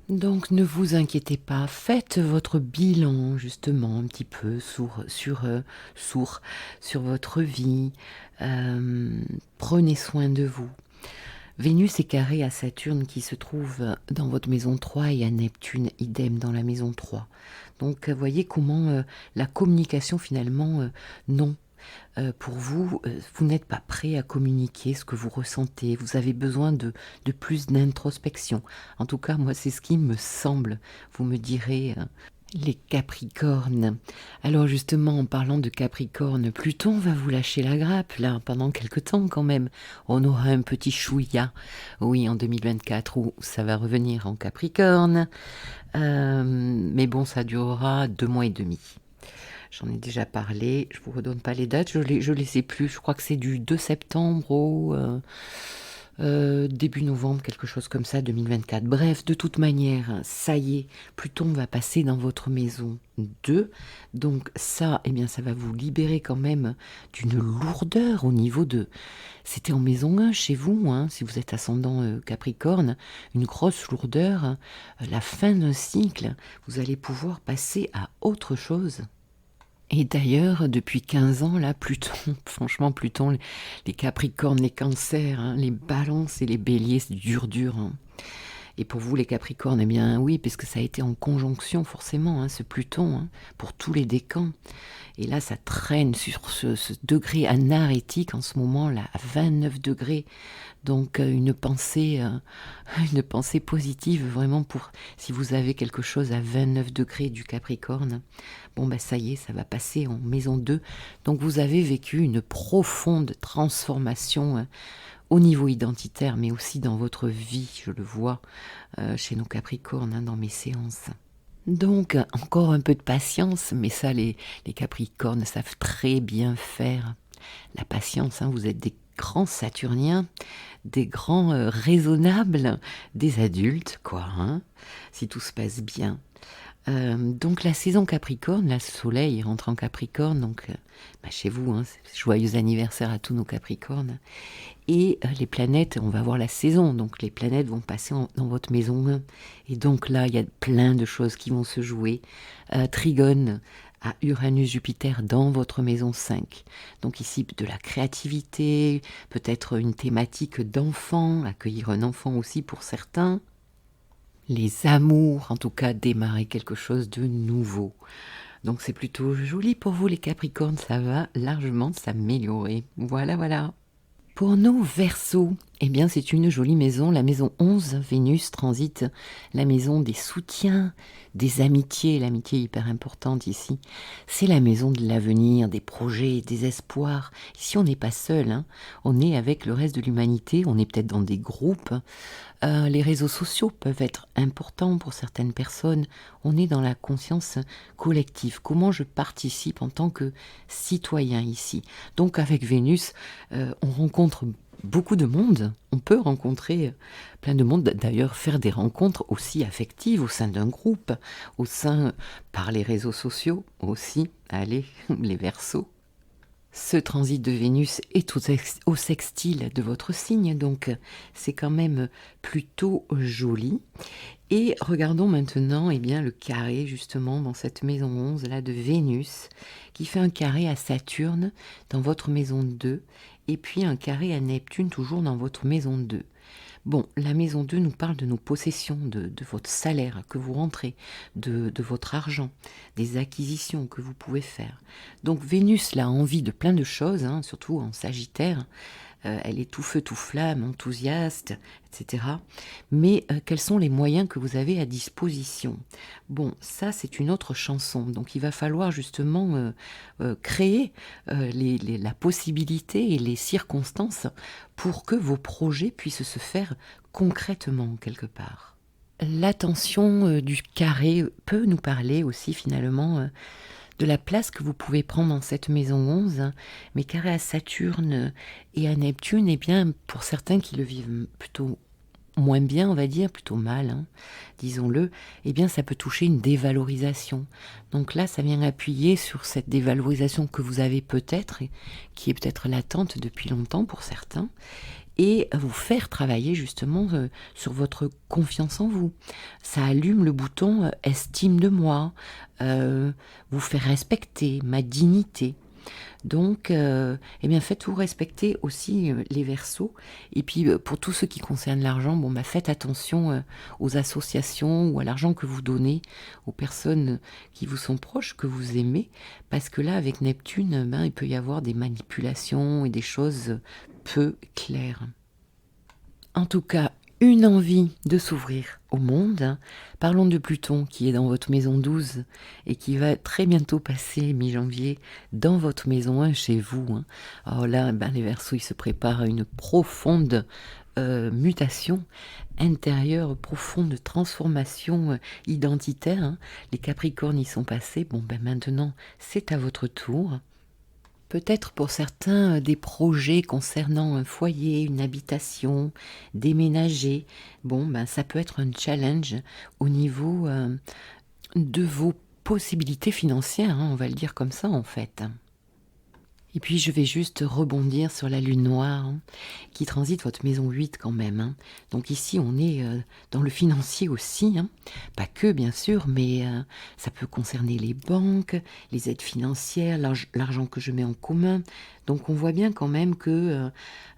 Donc ne vous inquiétez pas, faites votre bilan justement un petit peu sur votre vie, prenez soin de vous. Vénus est carrée à Saturne qui se trouve dans votre maison 3 et à Neptune, idem dans la maison 3. Donc voyez comment la communication finalement, non. Pour vous, vous n'êtes pas prêt à communiquer ce que vous ressentez, vous avez besoin de plus d'introspection. En tout cas, moi, c'est ce qui me semble. Vous me direz, les Capricornes. Alors justement, en parlant de Capricorne, Pluton va vous lâcher la grappe, là, pendant quelque temps quand même. On aura un petit chouïa, oui, en 2024, où ça va revenir en Capricorne. Mais bon, ça durera 2 mois et demi. J'en ai déjà parlé, je vous redonne pas les dates, je les sais plus. Je crois que c'est du 2 septembre au début novembre, quelque chose comme ça, 2024. Bref, de toute manière, ça y est, Pluton va passer dans votre maison 2. Donc ça, eh bien, ça va vous libérer quand même d'une lourdeur au niveau de... C'était en maison 1 chez vous, hein, si vous êtes ascendant Capricorne, une grosse lourdeur. La fin d'un cycle, vous allez pouvoir passer à autre chose. Et d'ailleurs, depuis 15 ans, là, Pluton, franchement, Pluton, les Capricornes, les Cancers, hein, les Balances et les Béliers, c'est dur, dur. Hein. Et pour vous, les Capricornes, eh bien oui, puisque ça a été en conjonction, forcément, hein, ce Pluton, hein, pour tous les décans. Et là, ça traîne sur ce degré anarétique en ce moment, là, à 29 degrés. Donc une pensée positive vraiment pour si vous avez quelque chose à 29 degrés du Capricorne. Bon ben ça y est, ça va passer en maison 2. Donc vous avez vécu une profonde transformation au niveau identitaire, mais aussi dans votre vie, je le vois chez nos Capricornes, hein, dans mes séances. Donc, encore un peu de patience, mais ça, les Capricornes savent très bien faire. La patience, hein, vous êtes des grands Saturniens, des grands raisonnables, des adultes, quoi, hein, si tout se passe bien. Donc la saison Capricorne, là, le soleil rentre en Capricorne, donc chez vous, hein, joyeux anniversaire à tous nos Capricornes. Et les planètes, on va voir la saison, donc les planètes vont passer dans votre maison 1. Et donc là, il y a plein de choses qui vont se jouer. Trigone à Uranus-Jupiter dans votre maison 5. Donc ici, de la créativité, peut-être une thématique d'enfant, accueillir un enfant aussi pour certains. Les amours, en tout cas, démarrer quelque chose de nouveau. Donc c'est plutôt joli pour vous les Capricornes, ça va largement s'améliorer. Voilà, voilà. Pour nos Verseaux, eh bien c'est une jolie maison, la maison 11, Vénus transite la maison des soutiens, des amitiés, l'amitié est hyper importante ici. C'est la maison de l'avenir, des projets, des espoirs. Ici on n'est pas seul, hein. On est avec le reste de l'humanité, on est peut-être dans des groupes. Les réseaux sociaux peuvent être importants pour certaines personnes. On est dans la conscience collective. Comment je participe en tant que citoyen ici? Donc avec Vénus, on rencontre beaucoup de monde. On peut rencontrer plein de monde. D'ailleurs, faire des rencontres aussi affectives au sein d'un groupe, par les réseaux sociaux aussi. Allez, les Verseaux. Ce transit de Vénus est au sextile de votre signe, donc c'est quand même plutôt joli. Et regardons maintenant eh bien, le carré justement dans cette maison 11 là, de Vénus, qui fait un carré à Saturne dans votre maison 2, et puis un carré à Neptune toujours dans votre maison 2. Bon, la maison 2 nous parle de nos possessions, de votre salaire que vous rentrez, de votre argent, des acquisitions que vous pouvez faire. Donc Vénus là, a envie de plein de choses, hein, surtout en Sagittaire. Elle est tout feu, tout flamme, enthousiaste, etc. Mais quels sont les moyens que vous avez à disposition? Bon, ça c'est une autre chanson. Donc il va falloir justement créer la possibilité et les circonstances pour que vos projets puissent se faire concrètement quelque part. L'attention du carré peut nous parler aussi finalement de la place que vous pouvez prendre dans cette maison 11, mais carré à Saturne et à Neptune, eh bien, pour certains qui le vivent plutôt moins bien, on va dire, plutôt mal, hein, disons-le, eh bien, ça peut toucher une dévalorisation. Donc là, ça vient appuyer sur cette dévalorisation que vous avez peut-être, et qui est peut-être latente depuis longtemps pour certains, et vous faire travailler justement sur votre confiance en vous. Ça allume le bouton estime de moi, vous faire respecter ma dignité. Donc, eh bien, faites-vous respecter aussi les Verseaux. Et puis, pour tout ce qui concerne l'argent, bon, faites attention aux associations ou à l'argent que vous donnez aux personnes qui vous sont proches, que vous aimez, parce que là, avec Neptune, il peut y avoir des manipulations et des choses peu claires. En tout cas, une envie de s'ouvrir au monde. Parlons de Pluton qui est dans votre maison 12 et qui va très bientôt passer, mi-janvier, dans votre maison 1 chez vous. Alors là, les Verseaux, ils se préparent à une profonde mutation intérieure profonde, transformation, identitaire, hein. Les Capricornes y sont passés, bon ben maintenant c'est à votre tour. Peut-être pour certains, des projets concernant un foyer, une habitation, déménager. Bon, ben, ça peut être un challenge au niveau, de vos possibilités financières, hein, on va le dire comme ça, en fait. Et puis je vais juste rebondir sur la lune noire, hein, qui transite votre maison 8 quand même, hein. Donc ici on est, dans le financier aussi, hein. Pas que bien sûr, mais ça peut concerner les banques, les aides financières, l'argent que je mets en commun. Donc on voit bien quand même que,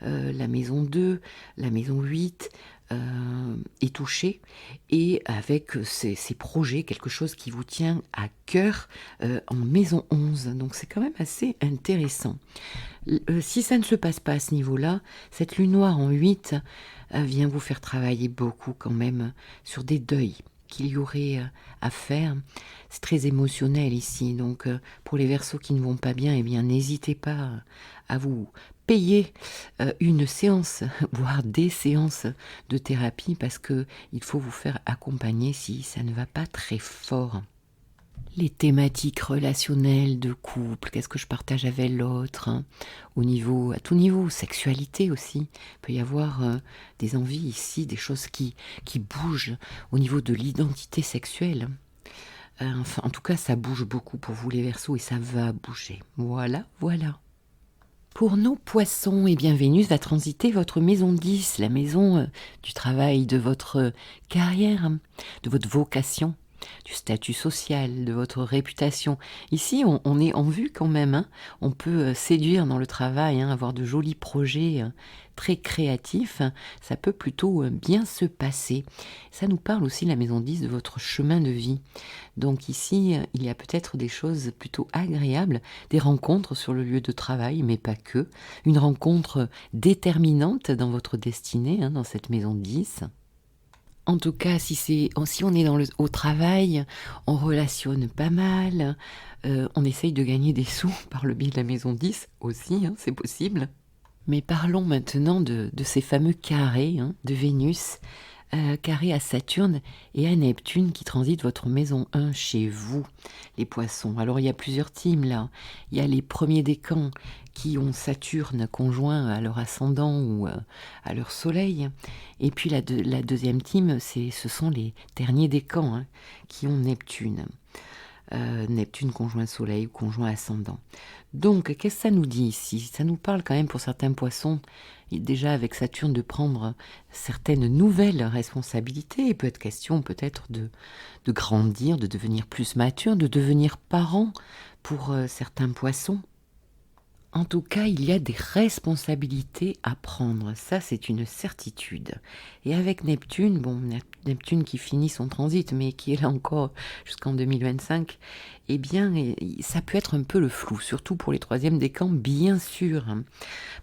la maison 2, la maison 8, est touchée et avec, ces projets, quelque chose qui vous tient à cœur, en maison 11. Donc c'est quand même assez intéressant. Si ça ne se passe pas à ce niveau-là, cette lune noire en 8 vient vous faire travailler beaucoup quand même sur des deuils qu'il y aurait à faire. C'est très émotionnel ici, donc pour les Verseaux qui ne vont pas bien, eh bien n'hésitez pas à vous payer une séance, voire des séances de thérapie parce que il faut vous faire accompagner si ça ne va pas très fort. Les thématiques relationnelles de couple, qu'est-ce que je partage avec l'autre, hein, au niveau, à tout niveau, sexualité aussi. Il peut y avoir des envies ici, des choses qui bougent au niveau de l'identité sexuelle. Enfin, en tout cas, ça bouge beaucoup pour vous les Verseaux et ça va bouger. Voilà, voilà. Pour nos poissons, eh bien Vénus va transiter votre maison 10, la maison du travail, de votre carrière, hein, de votre vocation, du statut social, de votre réputation. Ici, on est en vue quand même, hein. On peut séduire dans le travail, hein, avoir de jolis projets très créatifs. Ça peut plutôt bien se passer. Ça nous parle aussi, la maison 10, de votre chemin de vie. Donc ici, il y a peut-être des choses plutôt agréables, des rencontres sur le lieu de travail, mais pas que. Une rencontre déterminante dans votre destinée, hein, dans cette maison 10. En tout cas, si on est au travail, on relationne pas mal, on essaye de gagner des sous par le biais de la maison 10 aussi, hein, c'est possible. Mais parlons maintenant de ces fameux carrés, hein, de Vénus, carrés à Saturne et à Neptune qui transitent votre maison 1 chez vous, les poissons. Alors il y a plusieurs teams là. Il y a les premiers décans qui ont Saturne conjoint à leur ascendant ou à leur soleil. Et puis la deuxième team, ce sont les derniers décans, hein, qui ont Neptune. Neptune conjoint soleil ou conjoint ascendant. Donc, qu'est-ce que ça nous dit ici? Ça nous parle quand même pour certains poissons, déjà avec Saturne, de prendre certaines nouvelles responsabilités. Il peut être question peut-être de grandir, de devenir plus mature, de devenir parent pour certains poissons. En tout cas, il y a des responsabilités à prendre, ça c'est une certitude. Et avec Neptune, bon, Neptune qui finit son transit, mais qui est là encore jusqu'en 2025, eh bien, ça peut être un peu le flou, surtout pour les troisièmes décans, bien sûr.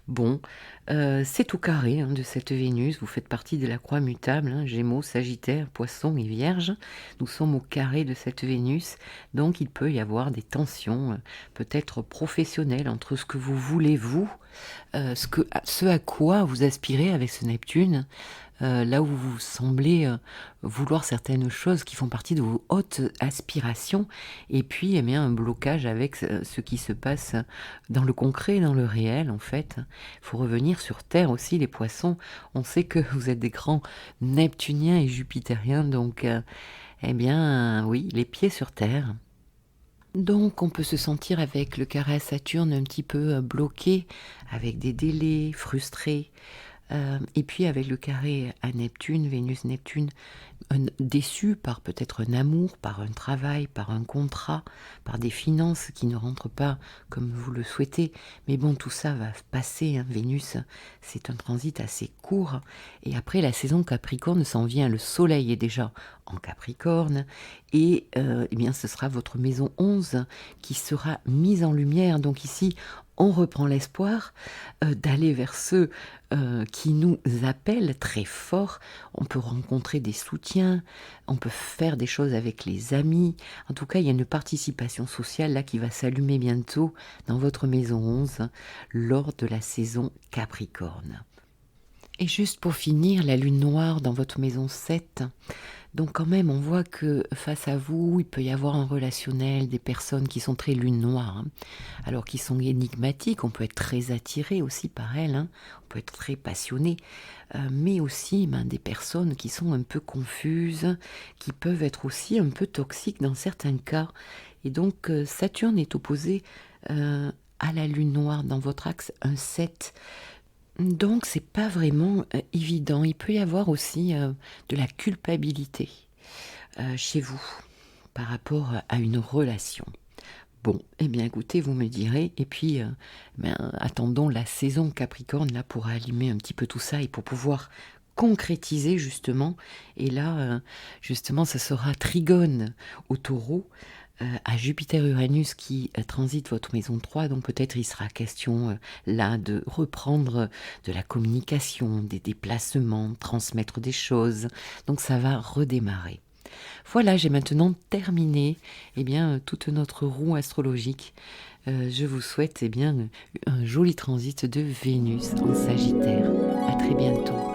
Bon, c'est au carré, hein, de cette Vénus, vous faites partie de la croix mutable, hein, Gémeaux, Sagittaire, Poissons et Vierge. Nous sommes au carré de cette Vénus, donc il peut y avoir des tensions, peut-être professionnelles, entre ce que vous voulez vous, ce à quoi vous aspirez avec ce Neptune, là où vous semblez vouloir certaines choses qui font partie de vos hautes aspirations, et puis eh bien, un blocage avec ce qui se passe dans le concret, dans le réel en fait. Il faut revenir sur Terre aussi, les poissons. On sait que vous êtes des grands neptuniens et jupitériens, donc eh bien oui, les pieds sur Terre. Donc on peut se sentir avec le carré à Saturne un petit peu bloqué, avec des délais, frustré. Et puis avec le carré à Neptune, Vénus-Neptune, déçu par peut-être un amour, par un travail, par un contrat, par des finances qui ne rentrent pas comme vous le souhaitez. Mais bon, tout ça va passer, hein. Vénus, c'est un transit assez court. Et après, la saison Capricorne s'en vient. Le soleil est déjà en Capricorne. Et eh bien, ce sera votre maison 11 qui sera mise en lumière. Donc ici, on reprend l'espoir d'aller vers ceux qui nous appellent très fort. On peut rencontrer des soutiens, on peut faire des choses avec les amis. En tout cas, il y a une participation sociale là qui va s'allumer bientôt dans votre maison 11 lors de la saison Capricorne. Et juste pour finir, la lune noire dans votre maison 7. Donc quand même, on voit que face à vous, il peut y avoir un relationnel, des personnes qui sont très lune noire, hein. Alors qui sont énigmatiques, on peut être très attiré aussi par elles, hein. On peut être très passionné, mais aussi ben, des personnes qui sont un peu confuses, qui peuvent être aussi un peu toxiques dans certains cas. Et donc Saturne est opposé à la lune noire dans votre axe un 7. Donc c'est pas vraiment, évident. Il peut y avoir aussi, de la culpabilité, chez vous, par rapport à une relation. Bon, eh bien écoutez, vous me direz et puis, ben, attendons la saison Capricorne là pour allumer un petit peu tout ça et pour pouvoir concrétiser justement et là, justement ce sera trigone au Taureau, à Jupiter-Uranus qui, transite votre maison 3, donc peut-être il sera question, là de reprendre, de la communication, des déplacements, transmettre des choses, donc ça va redémarrer. Voilà, j'ai maintenant terminé, eh bien, toute notre roue astrologique. Je vous souhaite, eh bien, un joli transit de Vénus en Sagittaire. À très bientôt.